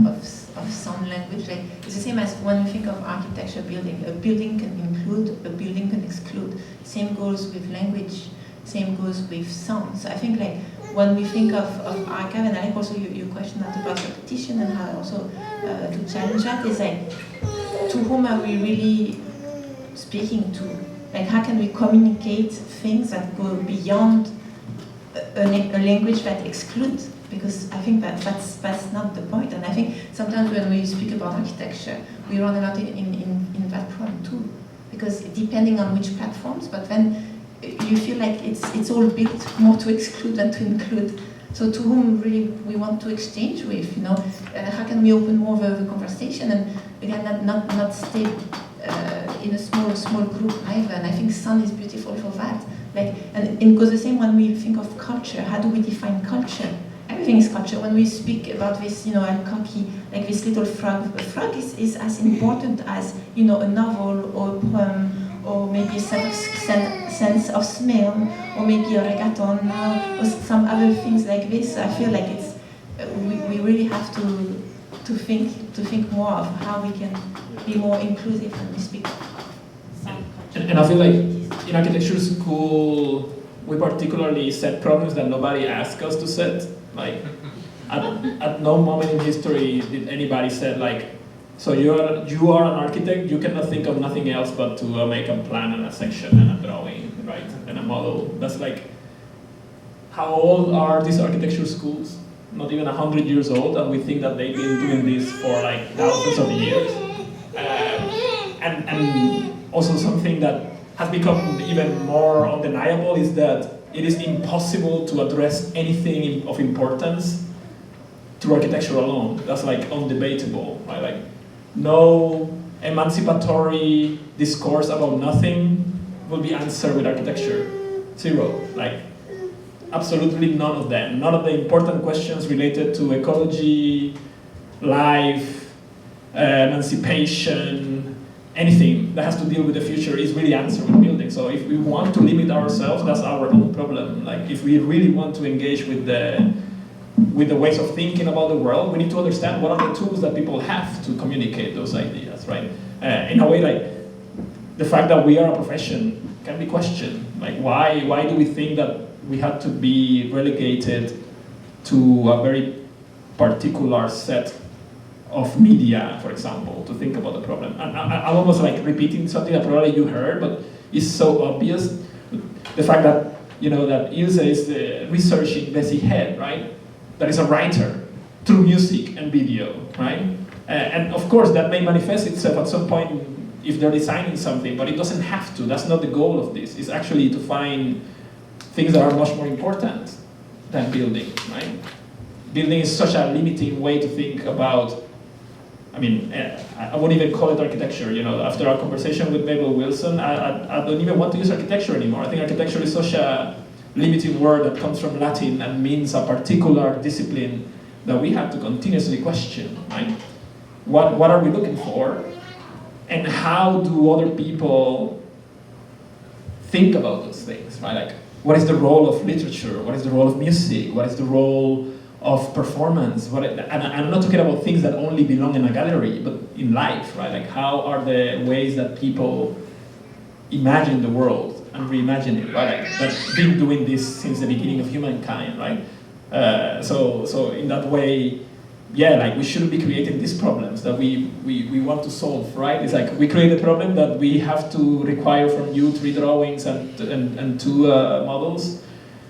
sound language, like it's the same as when we think of architecture building. A building can include, a building can exclude. Same goes with language, same goes with sound. So I think like when we think of archive, and I like also your question about repetition and how also to challenge that is like, to whom are we really speaking to? Like how can we communicate things that go beyond a language that excludes? Because I think that's not the point. And I think sometimes when we speak about architecture, we run a lot in that problem too. Because depending on which platforms, but then you feel like it's all built more to exclude than to include. So to whom really we want to exchange with, how can we open more of a conversation and again not stay in a small group either. And I think sound is beautiful for that. And it goes the same when we think of culture. How do we define culture? everything is culture. When we speak about this, and copy, like this little frog, a frog is as important as, a novel or a poem, or maybe a sense of smell, or maybe a reggaeton, or some other things like this. I feel like it's we really have to think more of how we can be more inclusive when we speak. And I feel like in architecture school, we particularly set problems that nobody asked us to set. Like, at no moment in history did anybody say, like, so you are an architect, you cannot think of nothing else but to make a plan and a section and a drawing, right, and a model. That's like, how old are these architecture schools? Not even 100 years old, and we think that they've been doing this for like thousands of years. And also something that has become even more undeniable is that it is impossible to address anything of importance through architecture alone. That's like undebatable, right? Like, no emancipatory discourse about nothing will be answered with architecture. Zero. Like, absolutely none of them. None of the important questions related to ecology, life, emancipation, anything that has to deal with the future is really answered with building. So if we want to limit ourselves, that's our own problem. Like, if we really want to engage with the ways of thinking about the world, we need to understand what are the tools that people have to communicate those ideas, right? In a way, like, the fact that we are a profession can be questioned. Like, why do we think that we had to be relegated to a very particular set of media, for example, to think about the problem? And I'm almost like repeating something that probably you heard, but it's so obvious. The fact that, that Ilze is researching Bessie Head, right? That is a writer through music and video, right? And of course, that may manifest itself at some point if they're designing something, but it doesn't have to. That's not the goal of this. It's actually to find things that are much more important than building, right? Building is such a limiting way to think about, I wouldn't even call it architecture, After our conversation with Mabel Wilson, I don't even want to use architecture anymore. I think architecture is such a limiting word that comes from Latin and means a particular discipline that we have to continuously question, right? What are we looking for? And how do other people think about those things, right? Like, what is the role of literature? What is the role of music? What is the role of performance? And I'm not talking about things that only belong in a gallery, but in life, right? Like, how are the ways that people imagine the world and reimagine it, right? Like, that's been doing this since the beginning of humankind, right? So in that way, yeah, like, we shouldn't be creating these problems that we want to solve, right? It's like we create a problem that we have to require from you 3 drawings and 2 models,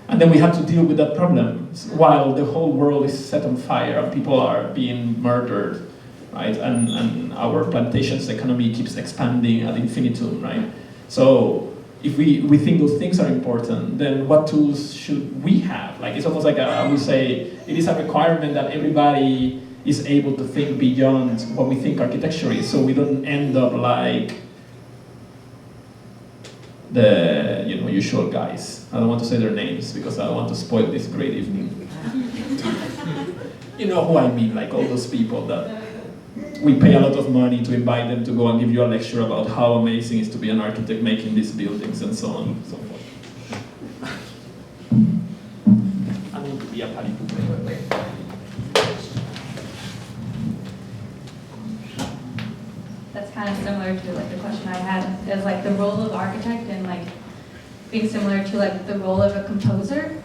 and then we have to deal with that problem while the whole world is set on fire and people are being murdered, right? And our plantations economy keeps expanding ad infinitum, right? So if we think those things are important, then what tools should we have? Like, it's almost like I would say it is a requirement that everybody is able to think beyond what we think architecture is, so we don't end up like the usual guys. I don't want to say their names because I don't want to spoil this great evening. You know who I mean, like all those people that we pay a lot of money to invite them to go and give you a lecture about how amazing it is to be an architect making these buildings and so on and so forth. I need to be a palipupe. That's kind of similar to like the question I had, is like the role of architect and like being similar to like the role of a composer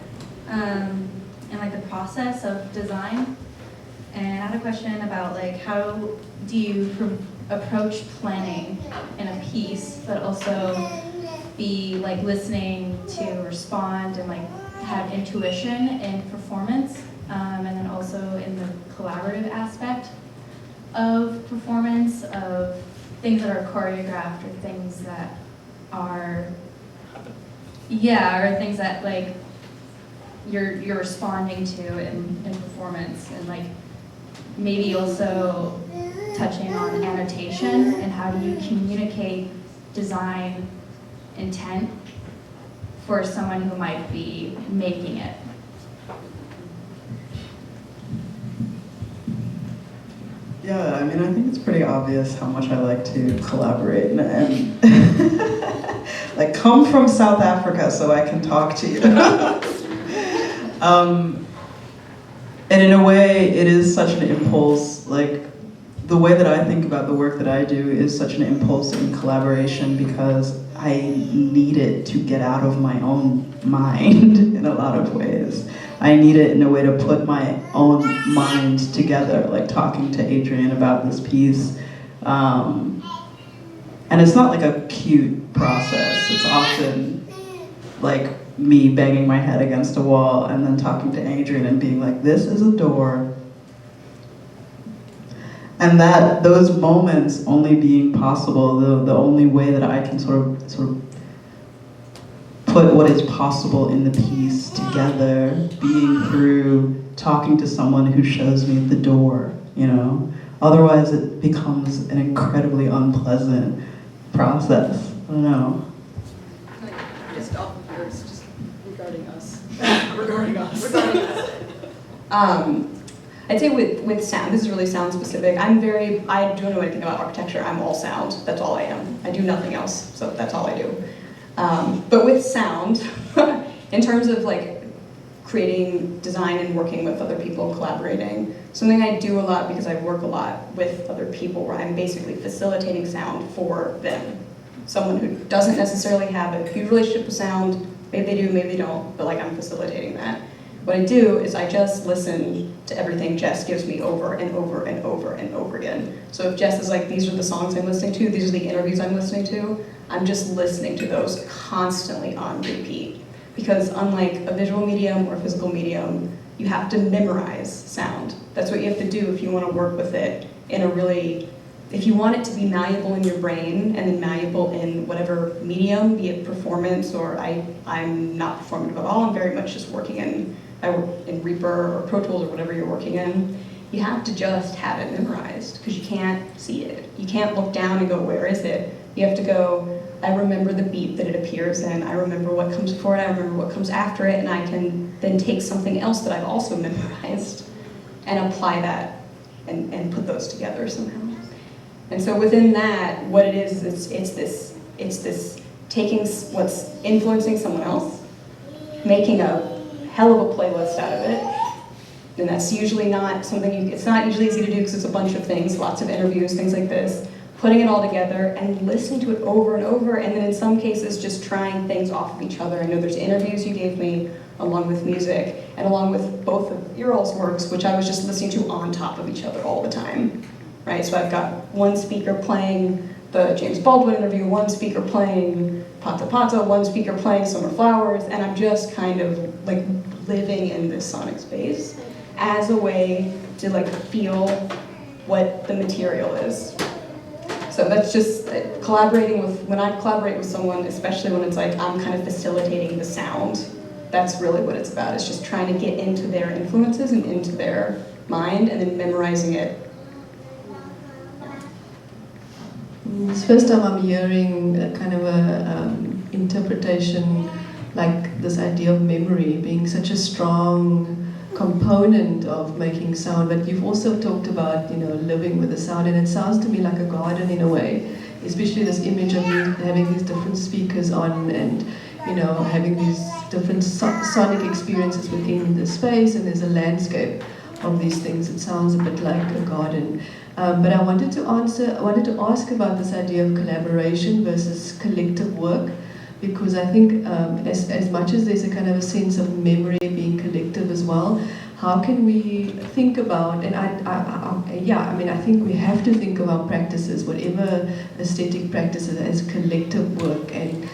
and like the process of design. And I had a question about like how do you approach planning in a piece, but also be like listening to respond and like have intuition in performance, and then also in the collaborative aspect of performance, of things that are choreographed or things that are, or things that like you're responding to in performance, and like maybe also touching on annotation and how do you communicate design intent for someone who might be making it. Yeah, I mean, I think it's pretty obvious how much I like to collaborate and like come from South Africa so I can talk to you. And in a way, it is such an impulse, like the way that I think about the work that I do is such an impulse in collaboration because I need it to get out of my own mind in a lot of ways. I need it in a way to put my own mind together, like talking to Adriene about this piece. And it's not like a cute process. It's often like me banging my head against a wall and then talking to Adriene and being like, this is a door. And that those moments only being possible, the only way that I can sort of put what is possible in the piece together, being through talking to someone who shows me the door, you know? Otherwise it becomes an incredibly unpleasant process. I don't know. Just off of yours, just regarding us. Regarding us. I'd say with sound, this is really sound specific. I don't know anything about architecture. I'm all sound. That's all I am. I do nothing else, so that's all I do. But with sound, in terms of like creating design and working with other people, collaborating, something I do a lot because I work a lot with other people where I'm basically facilitating sound for them. Someone who doesn't necessarily have a huge relationship with sound, maybe they do, maybe they don't, but like I'm facilitating that. What I do is I just listen to everything Jess gives me over and over and over and over again. So if Jess is like, these are the songs I'm listening to, these are the interviews I'm listening to, I'm just listening to those constantly on repeat. Because unlike a visual medium or a physical medium, you have to memorize sound. That's what you have to do if you want to work with it in a really, if you want it to be malleable in your brain and then malleable in whatever medium, be it performance or I'm not performative at all, I'm very much just working I work in Reaper or Pro Tools or whatever you're working in, you have to just have it memorized because you can't see it. You can't look down and go, where is it? You have to go, I remember the beat that it appears in, I remember what comes before it, I remember what comes after it, and I can then take something else that I've also memorized and apply that and put those together somehow. And so within that, what it is it's this taking what's influencing someone else, making a hell of a playlist out of it, and that's usually not something it's not usually easy to do because it's a bunch of things, lots of interviews, things like this, putting it all together and listening to it over and over, and then in some cases just trying things off of each other. I know there's interviews you gave me along with music, and along with both of your all's works, which I was just listening to on top of each other all the time, right? So I've got one speaker playing the James Baldwin interview, one speaker playing Pata Pata, one speaker playing Summer Flowers, and I'm just kind of like living in this sonic space as a way to like feel what the material is. So that's just collaborating with, when I collaborate with someone, especially when it's like I'm kind of facilitating the sound, that's really what it's about. It's just trying to get into their influences and into their mind and then memorizing it. It's the first time I'm hearing a kind of a interpretation like this idea of memory being such a strong component of making sound, but you've also talked about, you know, living with the sound, and it sounds to me like a garden in a way, especially this image of you having these different speakers on and, you know, having these different sonic experiences within the space, and there's a landscape of these things. It sounds a bit like a garden. But I wanted to ask about this idea of collaboration versus collective work, because I think as much as there's a kind of a sense of memory being collective as well, how can we think about, and I think we have to think of our practices, whatever aesthetic practices, as collective work, and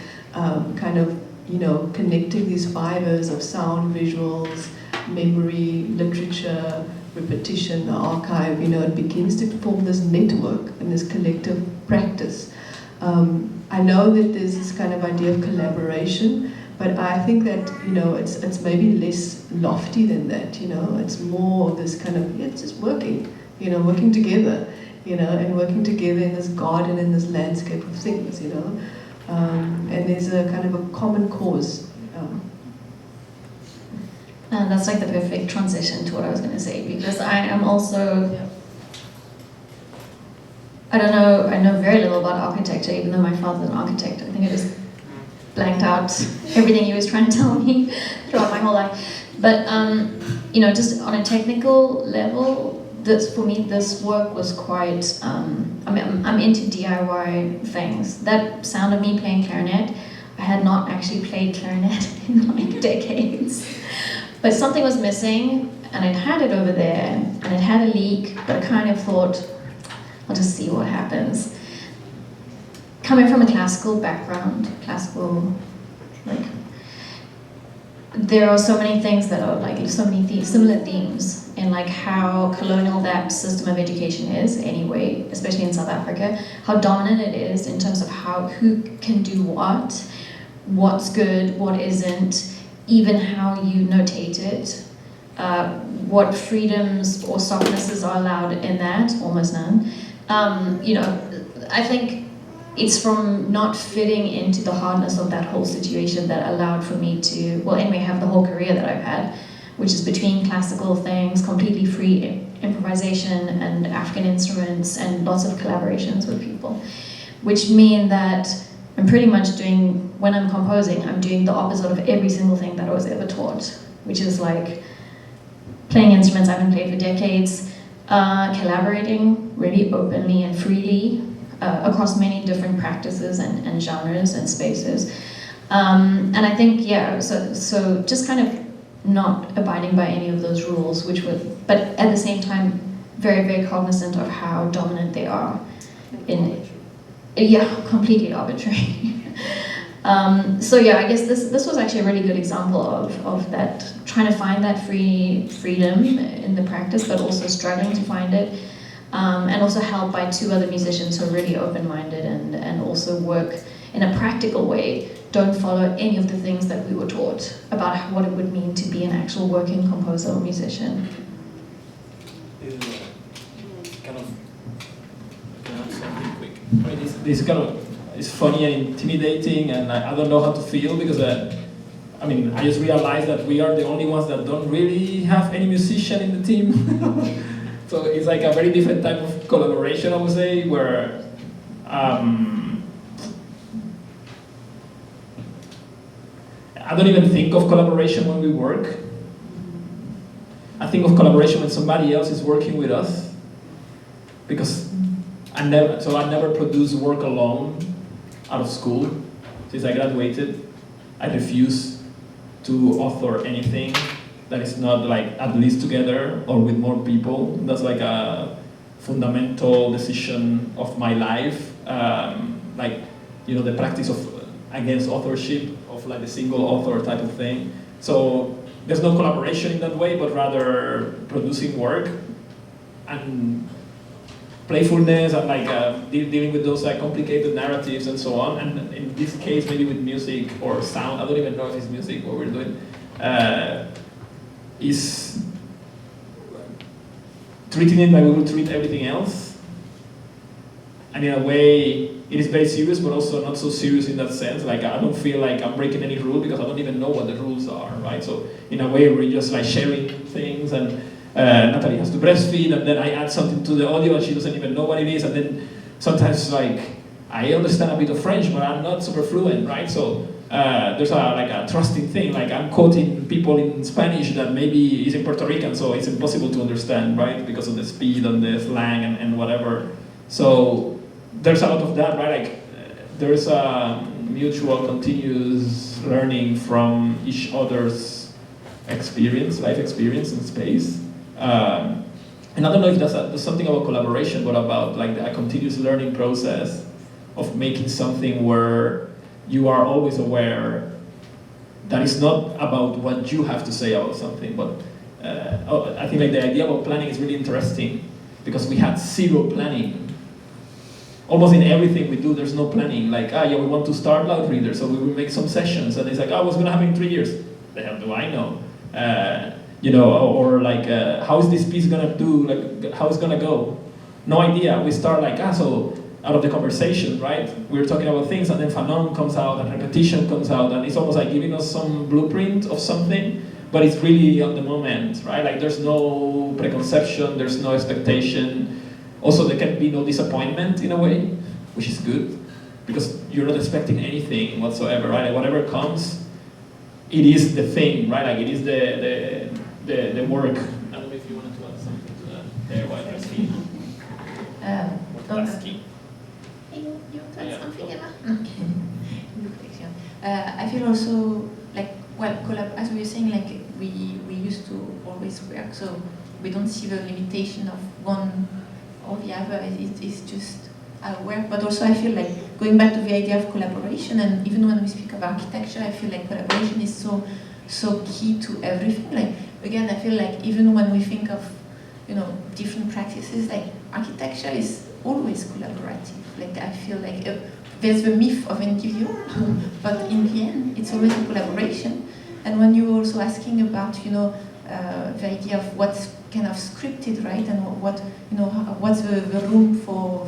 kind of, you know, connecting these fibers of sound, visuals, memory, literature, repetition, the archive, you know, it begins to form this network and this collective practice. I know that there's this kind of idea of collaboration, but I think that, you know, it's maybe less lofty than that, you know, it's more this kind of, it's just working, you know, working together, you know, and working together in this garden, in this landscape of things, you know, and there's a kind of a common cause. And that's like the perfect transition to what I was going to say, because I am also I don't know, I know very little about architecture, even though my father's an architect. I think I just blanked out everything he was trying to tell me throughout my whole life. But, you know, just on a technical level, for me, this work was quite, I mean, I'm into DIY things. That sound of me playing clarinet, I had not actually played clarinet in like decades. But something was missing, and I'd had it over there, and it had a leak, but I kind of thought, I'll just see what happens. Coming from a classical background, like, there are so many things that are like, so many similar themes in like how colonial that system of education is anyway, especially in South Africa, how dominant it is in terms of who can do what's good, what isn't, even how you notate it, what freedoms or softnesses are allowed in that, almost none. You know, I think it's from not fitting into the hardness of that whole situation that allowed for me to, well, anyway, have the whole career that I've had, which is between classical things, completely free improvisation and African instruments and lots of collaborations with people, which mean that I'm pretty much doing, when I'm composing, I'm doing the opposite of every single thing that I was ever taught, which is like playing instruments I haven't played for decades, collaborating really openly and freely across many different practices and genres and spaces. And I think, yeah, so just kind of not abiding by any of those rules, but at the same time, very, very cognizant of how dominant they are completely arbitrary. So yeah, I guess this was actually a really good example of that, trying to find that freedom in the practice, but also struggling to find it, and also helped by two other musicians who are really open-minded and also work in a practical way, don't follow any of the things that we were taught about what it would mean to be an actual working composer or musician. This kind of is funny and intimidating, and I don't know how to feel because I mean, I just realized that we are the only ones that don't really have any musician in the team. So it's like a very different type of collaboration, I would say, where I don't even think of collaboration when we work. I think of collaboration when somebody else is working with us, because I never produced work alone out of school. Since I graduated, I refuse to author anything that is not like at least together or with more people. That's like a fundamental decision of my life. Like, you know, the practice of against authorship, of like the single author type of thing. So there's no collaboration in that way, but rather producing work and playfulness and like dealing with those like complicated narratives and so on. And in this case, maybe with music or sound, I don't even know if it's music what we're doing, is treating it like we would treat everything else. And in a way, it is very serious, but also not so serious in that sense. Like, I don't feel like I'm breaking any rule because I don't even know what the rules are, right? So in a way, we're just like sharing things, and Nathalie has to breastfeed, and then I add something to the audio and she doesn't even know what it is, and then sometimes like, I understand a bit of French, but I'm not super fluent, right? So there's a trusting thing, like I'm quoting people in Spanish that maybe is in Puerto Rican, so it's impossible to understand, right? Because of the speed and the slang and whatever. So there's a lot of that, right? Like there's a mutual, continuous learning from each other's experience, life experience in space. And I don't know if that's something about collaboration, but about like a continuous learning process of making something where you are always aware that it's not about what you have to say about something, but I think like the idea about planning is really interesting because we had zero planning. Almost in everything we do, there's no planning. Like, yeah, we want to start Loud Reader, so we will make some sessions, and it's like, what's going to happen in 3 years? The hell do I know? You know, or like, how is this piece going to do? Like, how it's going to go? No idea. We start like, so out of the conversation, right? We're talking about things, and then Fanon comes out, and repetition comes out, and it's almost like giving us some blueprint of something, but it's really on the moment, right? Like, there's no preconception, there's no expectation. Also, there can be no disappointment in a way, which is good, because you're not expecting anything whatsoever, right? Like whatever comes, it is the thing, right? Like it is the work. I don't know if you wanted to add something to that. There, while you're speaking. You add something, Emma? Okay. I feel also like, well, as we were saying, like we used to always work, so we don't see the limitation of one or the other. It's just our work. But also I feel like going back to the idea of collaboration, and even when we speak of architecture, I feel like collaboration is so key to everything. Like again, I feel like even when we think of different practices, like architecture is always collaborative. Like I feel like there's the myth of individual, but in the end, it's always a collaboration. And when you're also asking about, the idea of what's kind of scripted, right, and what's the room for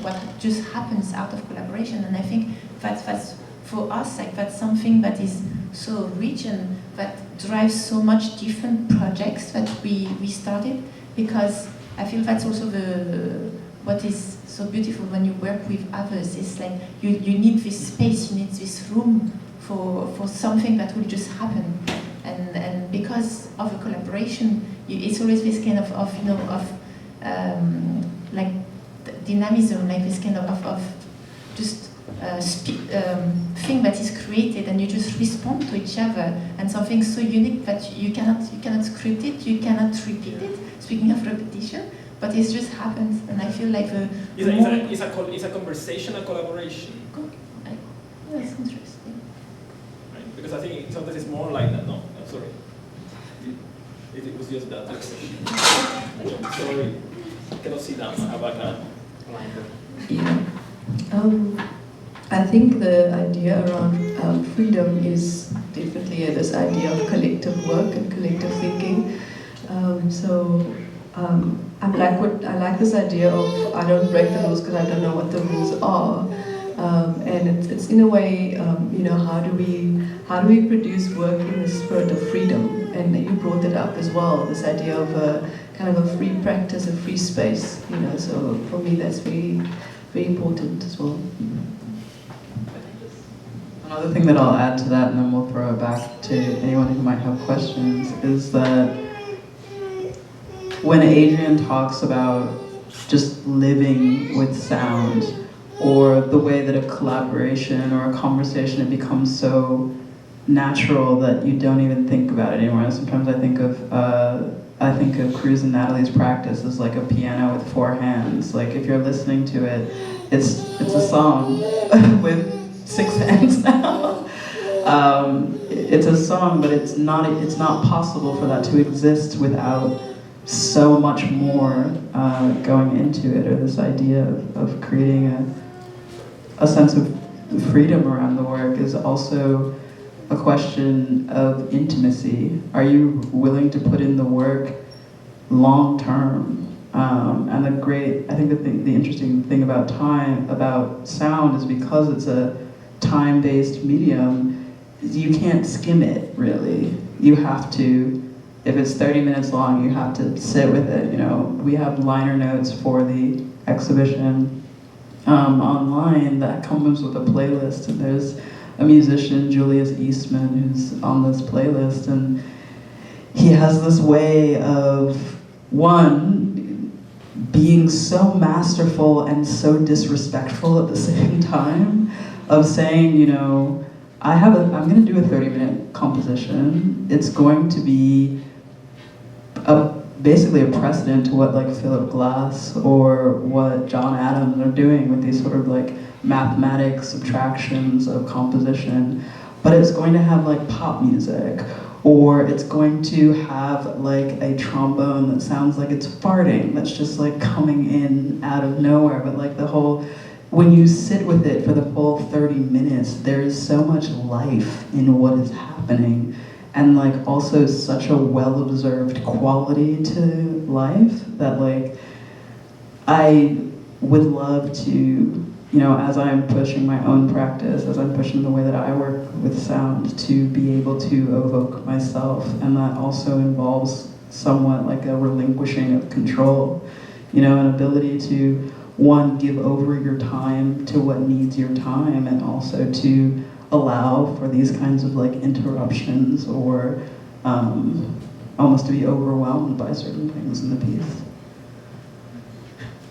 what just happens out of collaboration, and I think that's for us, like that's something that is so rich and that drives so much different projects that we started, because I feel that's also what is so beautiful when you work with others. It's like you need this space, you need this room for something that will just happen, and because of a collaboration, it's always this kind of like dynamism, like this kind of just thing that is created, and you just respond to each other, and something so unique that you cannot script it, you cannot repeat it. Speaking of repetition, but it just happens, and I feel like It's a conversation, a collaboration. That's interesting. Right? Because I think sometimes it's more like that. No, I'm sorry. It was just that. Sorry, I cannot see that. I have like a blinder. Yeah. I think the idea around freedom is definitely this idea of collective work and collective thinking. I like this idea of I don't break the rules because I don't know what the rules are, and it's in a way, how do we produce work in the spirit of freedom? And you brought it up as well, this idea of a kind of a free practice, a free space. So for me that's very, very important as well. Another thing that I'll add to that, and then we'll throw it back to anyone who might have questions, is that when Adriene talks about just living with sound, or the way that a collaboration or a conversation, it becomes so natural that you don't even think about it anymore. Sometimes I think of Cruz and Nathalie's practice as like a piano with 4 hands. Like if you're listening to it, it's a song with 6 hands now. It's a song, but it's not possible for that to exist without so much more going into it, or this idea of creating a sense of freedom around the work is also a question of intimacy. Are you willing to put in the work long term? And I think the interesting thing about sound is because it's a time-based medium, you can't skim it really. You have to, if it's 30 minutes long, you have to sit with it. We have liner notes for the exhibition online that comes with a playlist, and there's a musician, Julius Eastman, who's on this playlist, and he has this way of, one, being so masterful and so disrespectful at the same time, of saying, I'm going to do a 30-minute composition. It's going to be basically a precedent to what like Philip Glass or what John Adams are doing with these sort of like mathematic subtractions of composition, but it's going to have like pop music, or it's going to have like a trombone that sounds like it's farting, that's just like coming in out of nowhere, but like when you sit with it for the full 30 minutes, there is so much life in what is happening, and like also such a well-observed quality to life that like I would love to, as I'm pushing my own practice, as I'm pushing the way that I work with sound, to be able to evoke myself, and that also involves somewhat like a relinquishing of control. You know, an ability to, one, give over your time to what needs your time, and also to allow for these kinds of like interruptions or almost to be overwhelmed by certain things in the piece.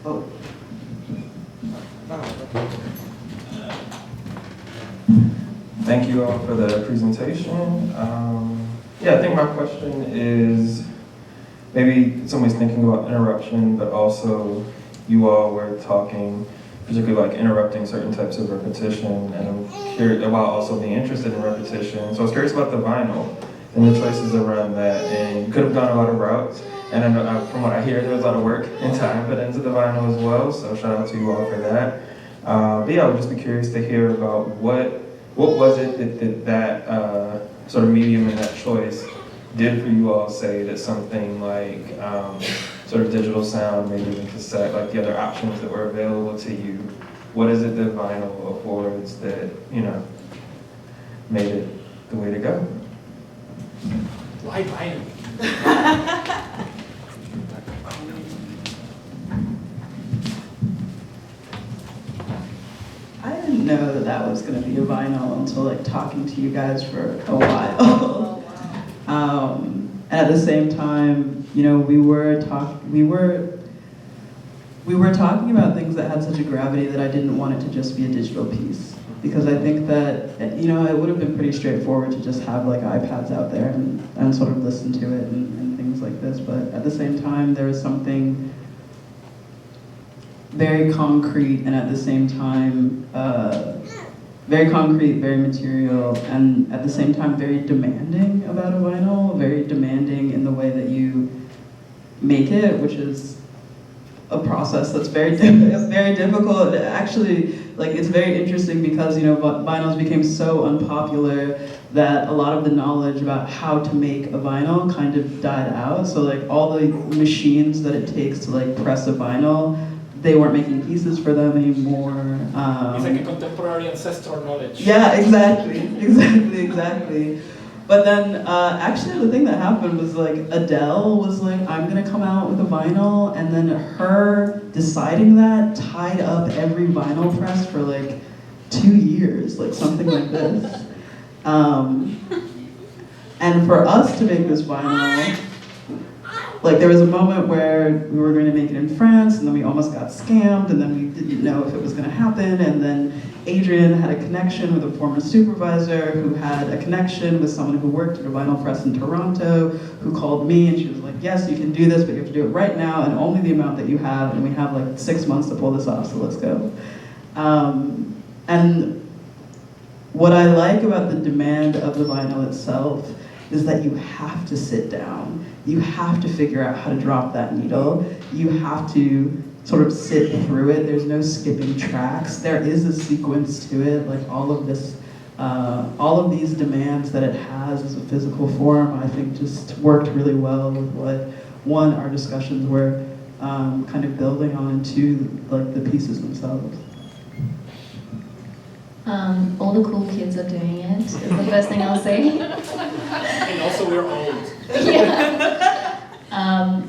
Oh. Thank you all for the presentation. Yeah, I think my question is, maybe somebody's thinking about interruption, but also you all were talking particularly like interrupting certain types of repetition, and I'm curious about also being interested in repetition. So I was curious about the vinyl and the choices around that, and you could have gone a lot of routes, and I know, from what I hear, there was a lot of work and time put into the vinyl as well, so shout out to you all for that. But yeah, I would just be curious to hear about what was it that sort of medium and that choice did for you all, say that something like sort of digital sound, maybe even cassette, like the other options that were available to you, what is it that vinyl affords that, you know, made it the way to go? Why vinyl? I didn't know that was going to be a vinyl until like talking to you guys for a while. And at the same time, you know, we were talking about things that had such a gravity that I didn't want it to just be a digital piece, because I think that, you know, it would have been pretty straightforward to just have like iPads out there and sort of listen to it and things like this. But at the same time, there was something very concrete and at the same time very concrete, very material, and at the same time very demanding about a vinyl, very demanding in the way that you make it, which is a process that's very very difficult. Actually, like, it's very interesting because, you know, vinyls became so unpopular that a lot of the knowledge about how to make a vinyl kind of died out. So like all the machines that it takes to like press a vinyl, they weren't making pieces for them anymore. It's like a contemporary ancestor knowledge. Yeah, exactly. But then, actually the thing that happened was like Adele was like, I'm gonna come out with a vinyl, and then her deciding that tied up every vinyl press for like 2 years, like something like this. And for us to make this vinyl, like there was a moment where we were going to make it in France, and then we almost got scammed, and then we didn't know if it was going to happen, and then Adriene had a connection with a former supervisor who had a connection with someone who worked at a vinyl press in Toronto, who called me, and she was like, yes, you can do this, but you have to do it right now, and only the amount that you have, and we have like 6 months to pull this off, so let's go. And what I like about the demand of the vinyl itself is that you have to sit down. You have to figure out how to drop that needle. You have to sort of sit through it. There's no skipping tracks. There is a sequence to it. Like all of these demands that it has as a physical form, I think just worked really well with what, one, our discussions were kind of building on, and two, like the pieces themselves. All the cool kids are doing it, is the first thing I'll say. And also we're old. Yeah.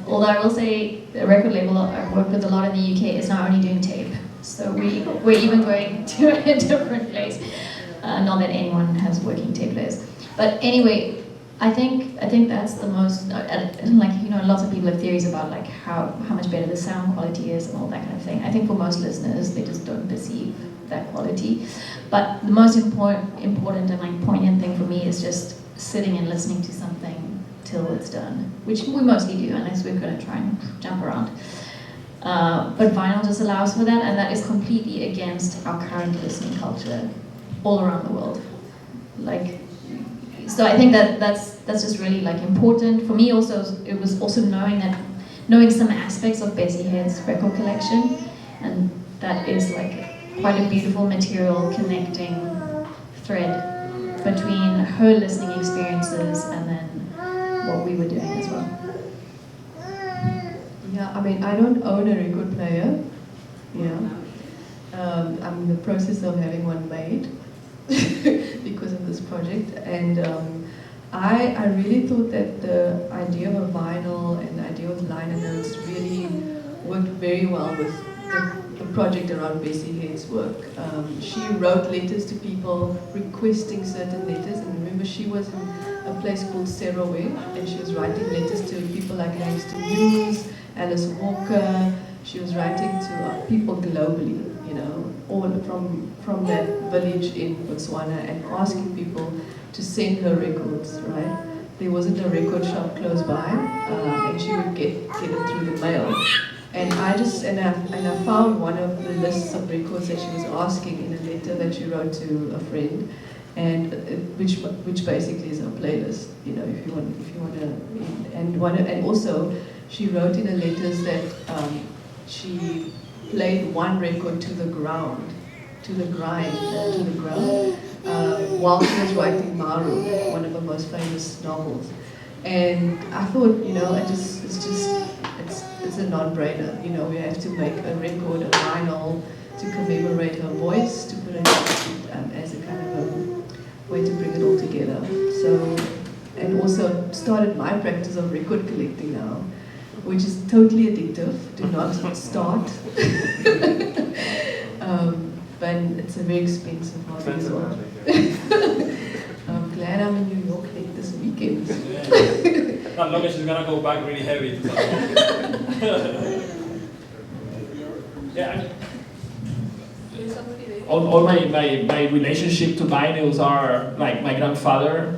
Although I will say, the record label I've worked with a lot in the UK is not only doing tape. So we're even going to a different place. Not that anyone has working tape players. But anyway, I think that's the most, like, you know, lots of people have theories about like how much better the sound quality is and all that kind of thing. I think for most listeners, they just don't perceive that quality. But the most important and like poignant thing for me is just sitting and listening to something till it's done, which we mostly do unless we're going to try and jump around. But vinyl just allows for that, and that is completely against our current listening culture all around the world. Like, so I think that's just really like important for me. Also, it was also knowing some aspects of Bessie Head's record collection, and that is like quite a beautiful material connecting thread between her listening experiences and then what we were doing as well. Yeah, I mean, I don't own a record player. Yeah, I'm in the process of having one made because of this project, and I really thought that the idea of a vinyl and the idea of liner notes really worked very well with the project around Bessie Head's work. She wrote letters to people requesting certain letters, and remember she was in a place called Saraway, and she was writing letters to people like Langston Hughes, Alice Walker. She was writing to people globally, you know, all from that village in Botswana, and asking people to send her records, right? There wasn't a record shop close by, and she would get it through the mail. And I found one of the lists of records that she was asking in a letter that she wrote to a friend, and which basically is a playlist, you know, if you want to, and also she wrote in her letters that she played one record to the ground, while she was writing Maru, one of her most famous novels. And I thought, you know, it's a non-brainer. You know, we have to make a record, a vinyl, to commemorate her voice, to put it as a kind of a way to bring it all together. So, and also started my practice of record collecting now, which is totally addictive. Do not start. But it's a very expensive hobby as well. I'm glad I'm in New York this weekend. Not long as she's gonna go back really heavy. Yeah. All my relationship to vinyls are like my grandfather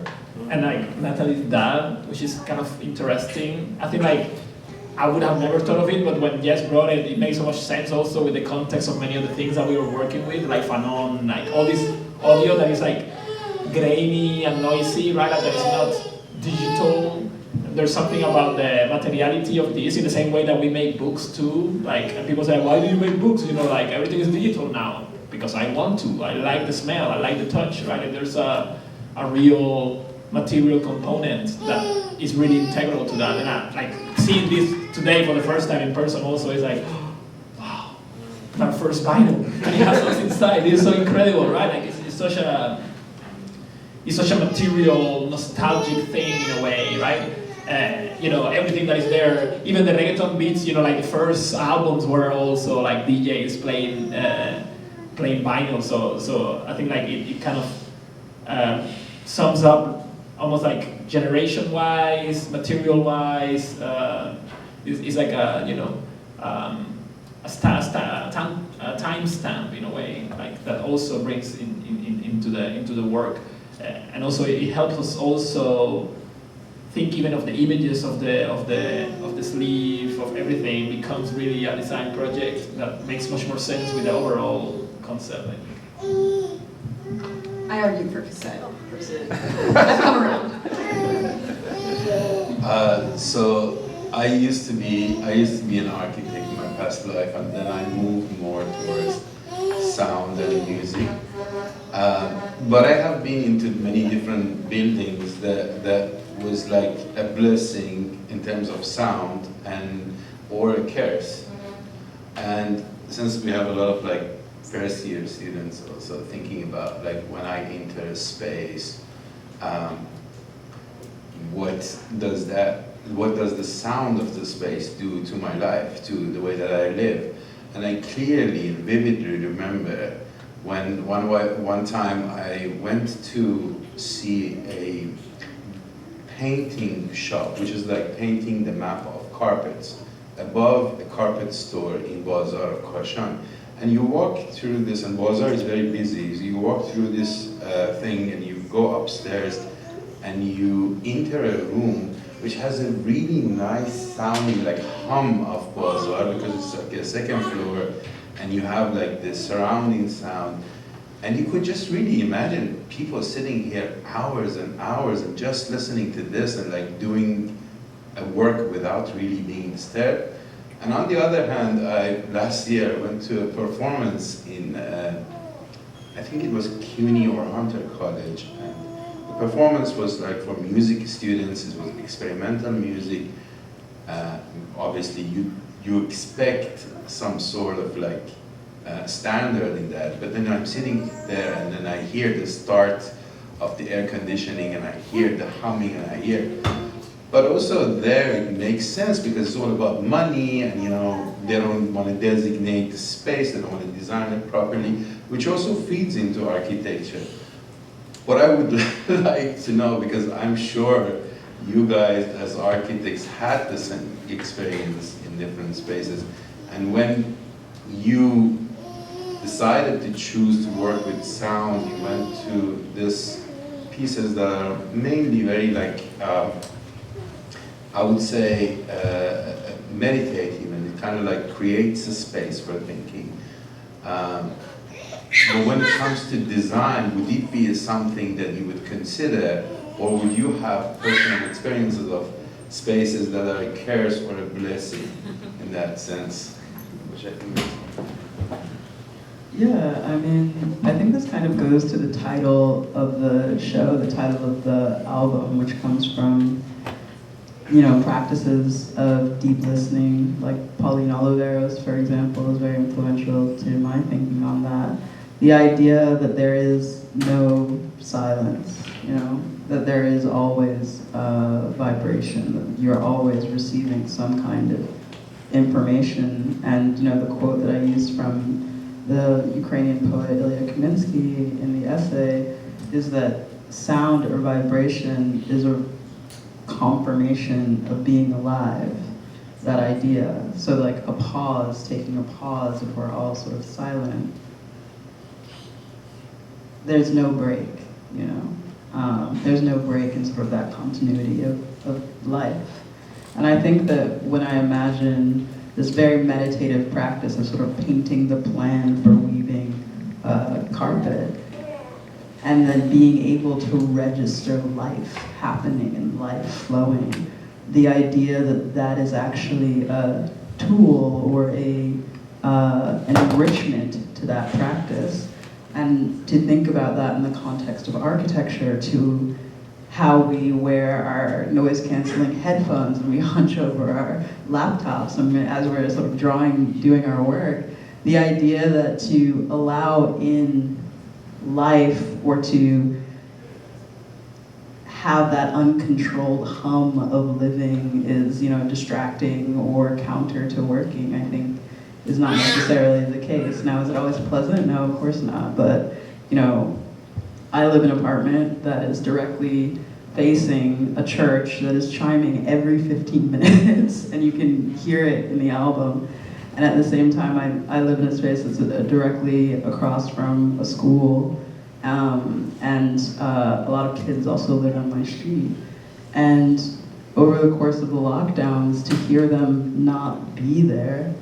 and like Nathalie's dad, which is kind of interesting. I think like I would have never thought of it, but when Jess brought it, it makes so much sense also with the context of many of the things that we were working with, like Fanon, like all this audio that is like grainy and noisy, right? Like that is not digital. There's something about the materiality of this in the same way that we make books too. Like, and people say, why do you make books? You know, like everything is digital now because I want to. I like the smell. I like the touch, right? And there's a real material component that is really integral to that. And I, like seeing this today for the first time in person also is like, wow, my first vinyl. And it has what's inside. It's so incredible, right? Like it's such a material, nostalgic thing in a way, right? You know, everything that is there, even the reggaeton beats, you know, like the first albums were also like DJs playing vinyl. So I think like it kind of sums up almost like generation-wise, material-wise. It's like a, you know, a time stamp in a way, like that also brings into the work, and also it helps us also think even of the images of the sleeve, of everything becomes really a design project that makes much more sense with the overall concept. I argue for cassette. I've come around. So I used to be an architect in my past life, and then I moved more towards sound and music. But I have been into many different buildings that was like a blessing in terms of sound or a curse. And since we have a lot of like first year students also thinking about like when I enter a space, what does the sound of the space do to my life, to the way that I live? And I clearly, vividly remember when one time I went to see a painting shop, which is like painting the map of carpets, above a carpet store in Bazaar of Kashan. And you walk through this, and Bazaar is very busy, so you walk through this thing and you go upstairs and you enter a room which has a really nice sounding like hum of Bazaar, because it's like a second floor and you have like this surrounding sound. And you could just really imagine people sitting here hours and hours and just listening to this and like doing a work without really being disturbed. And on the other hand, last year went to a performance in, I think it was CUNY or Hunter College. And the performance was like for music students, it was experimental music. Obviously you expect some sort of like standard in that, but then I'm sitting there and then I hear the start of the air conditioning and I hear the humming and I hear, but also there it makes sense because it's all about money and, you know, they don't want to designate the space, they don't want to design it properly, which also feeds into architecture. What I would like to know, because I'm sure you guys as architects had the same experience in different spaces, and when you decided to choose to work with sound, you went to these pieces that are mainly very like, I would say, meditative, and it kind of like creates a space for thinking. But when it comes to design, would it be something that you would consider, or would you have personal experiences of spaces that are a curse or a blessing in that sense? Which I think is... Yeah, I mean, I think this kind of goes to the title of the show, the title of the album, which comes from, you know, practices of deep listening, like Pauline Oliveros, for example, is very influential to my thinking on that. The idea that there is no silence, you know, that there is always vibration, that you're always receiving some kind of information. And, you know, the quote that I used from the Ukrainian poet Ilya Kaminsky in the essay is that sound or vibration is a confirmation of being alive, that idea. So like a pause, taking a pause if we're all sort of silent. There's no break, you know. There's no break in sort of that continuity of life. And I think that when I imagine this very meditative practice of sort of painting the plan for weaving carpet, and then being able to register life happening and life flowing, the idea that that is actually a tool or an enrichment to that practice, and to think about that in the context of architecture, to how we wear our noise-canceling headphones and we hunch over our laptops as we're sort of doing our work. The idea that to allow in life or to have that uncontrolled hum of living is, you know, distracting or counter to working, I think is not necessarily the case. Now, is it always pleasant? No, of course not. But, you know, I live in an apartment that is directly facing a church that is chiming every 15 minutes, and you can hear it in the album. And at the same time, I live in a space that's directly across from a school, and a lot of kids also live on my street. And over the course of the lockdowns, to hear them not be there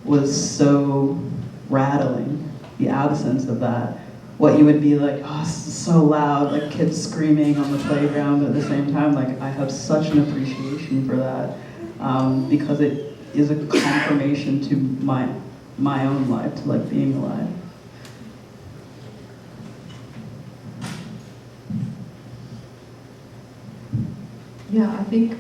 was so rattling, the absence of that. What you would be like, oh, this is so loud, like kids screaming on the playground, but at the same time, like I have such an appreciation for that, because it is a confirmation to my own life, to like being alive. Yeah, I think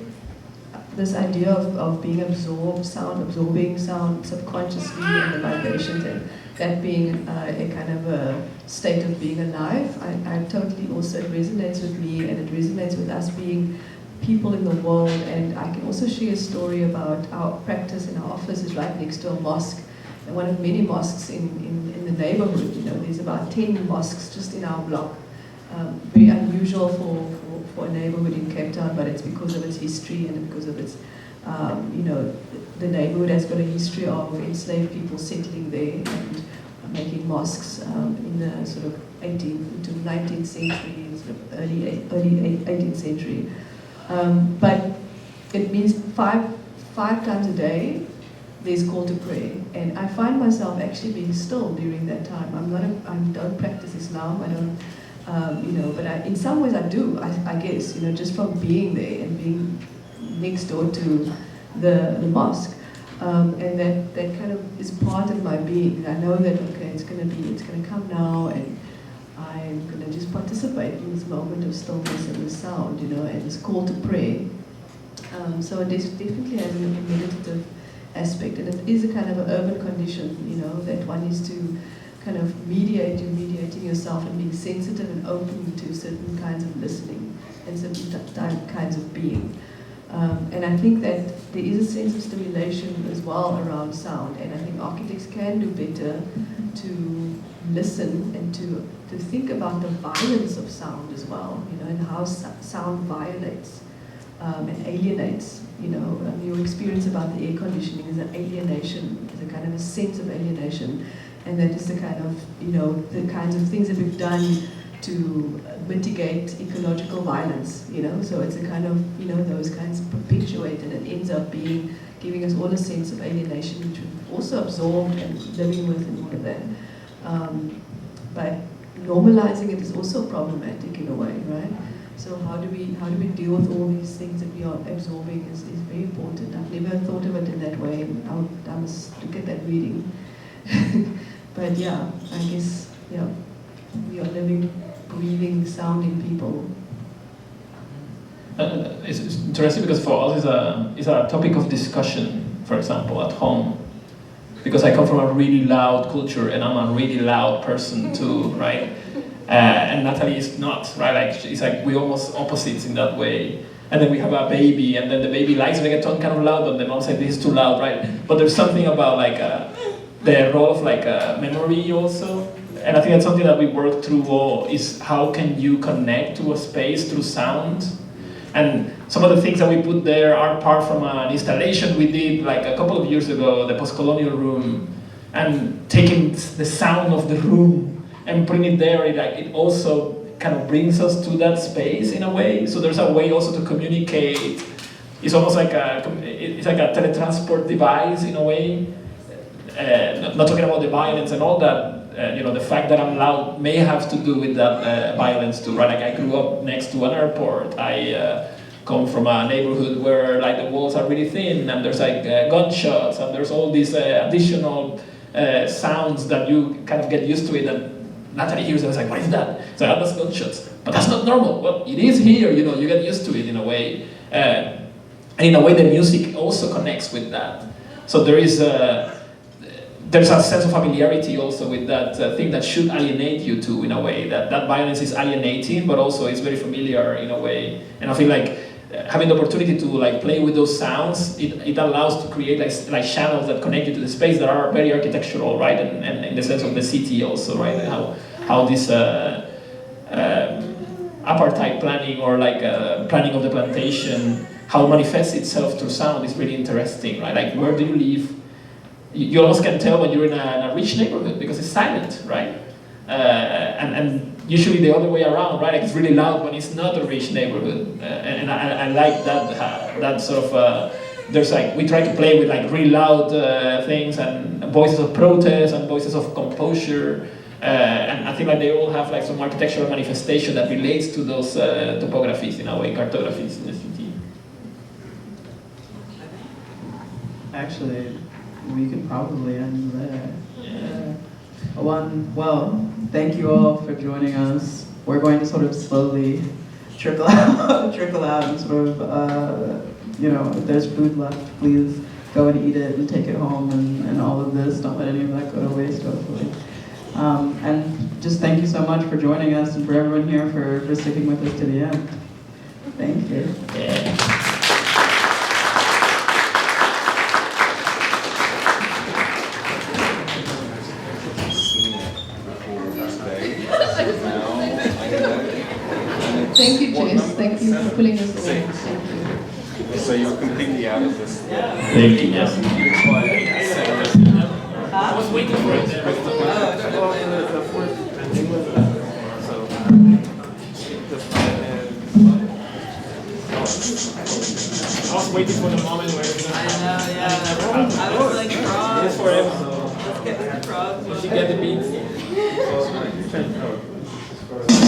this idea of being absorbing sound subconsciously, and the vibrations, and that being a kind of a state of being alive, I totally also, it resonates with me, and it resonates with us being people in the world. And I can also share a story about our practice in our office is right next to a mosque, and one of many mosques in the neighborhood. You know, there's about 10 mosques just in our block. Very unusual for a neighborhood in Cape Town, but it's because of its history and because of its, you know, the neighborhood has got a history of enslaved people settling there and making mosques in the sort of 18th to 19th century, sort of early 18th century. But it means five times a day there's call to prayer, and I find myself actually being still during that time. I don't practice Islam. I don't. You know, but in some ways I do, I guess, you know, just from being there and being next door to the mosque. And that kind of is part of my being. I know that, okay, it's going to come now, and I'm going to just participate in this moment of stillness and the sound, you know, and it's call to pray. So it definitely has a meditative aspect, and it is a kind of an urban condition, you know, that one is to kind of mediating yourself and being sensitive and open to certain kinds of listening and certain kinds of being. And I think that there is a sense of stimulation as well around sound, and I think architects can do better to listen and to think about the violence of sound as well, and how sound violates and alienates. Your experience about the air conditioning is an alienation, is a kind of a sense of alienation, and that is the kind of, the kinds of things that we've done to mitigate ecological violence, so it's a kind of, those kinds perpetuate, and it ends up giving us all a sense of alienation, which we've also absorbed and living with and all of that. But normalizing it is also problematic in a way, right? So how do we deal with all these things that we are absorbing is very important. I've never thought of it in that way, and I must look at that reading. But yeah, I guess, we are living, breathing, sounding people. It's interesting because for us it's a topic of discussion, for example, at home. Because I come from a really loud culture and I'm a really loud person too, right? And Nathalie is not, right? It's like we're almost opposites in that way. And then we have a baby, and then the baby likes to get kind of loud, but the mom says this is too loud, right? But there's something about the role of memory also. And I think that's something that we work through is how can you connect to a space through sound. And some of the things that we put there are part from an installation we did a couple of years ago, the post-colonial room, and taking the sound of the room and putting it there, it also kind of brings us to that space in a way. So there's a way also to communicate. It's almost like it's like a teletransport device in a way. Not talking about the violence and all that. The fact that I'm loud may have to do with that violence too, right? I grew up next to an airport. I come from a neighborhood where the walls are really thin, and there's gunshots, and there's all these additional sounds that you kind of get used to it. And Nathalie hears it, and it's what is that? It's that's gunshots. But that's not normal. Well, it is here, you get used to it in a way. And in a way, the music also connects with that. So there's a sense of familiarity also with that thing that should alienate you too, in a way. That violence is alienating, but also it's very familiar in a way. And I feel having the opportunity to play with those sounds, it allows to create channels that connect you to the space that are very architectural, right? And in the sense of the city also, right? And how this apartheid planning or planning of the plantation, how it manifests itself through sound is really interesting, right? Where do you live? You almost can tell when you're in a rich neighborhood because it's silent, right? And usually the other way around, right? It's really loud when it's not a rich neighborhood, and I like that sort of. There's we try to play with really loud things and voices of protest and voices of composure, and I think they all have some architectural manifestation that relates to those topographies in a way, cartographies in the city. Actually, we could probably end there. Thank you all for joining us. We're going to sort of slowly trickle out and sort of, if there's food left, please go and eat it and take it home and all of this. Don't let any of that go to waste, hopefully. And just thank you so much for joining us and for everyone here for sticking with us to the end. Thank you. Yeah. Thank you, Jess. Thank you for pulling us all. Thank you. So you're completely out of this. Thank you. Yes. I was waiting for it. I was waiting for the moment where it's I know, yeah. I was like, frogs. Just for him. Let's get the frogs. Did she get the beats?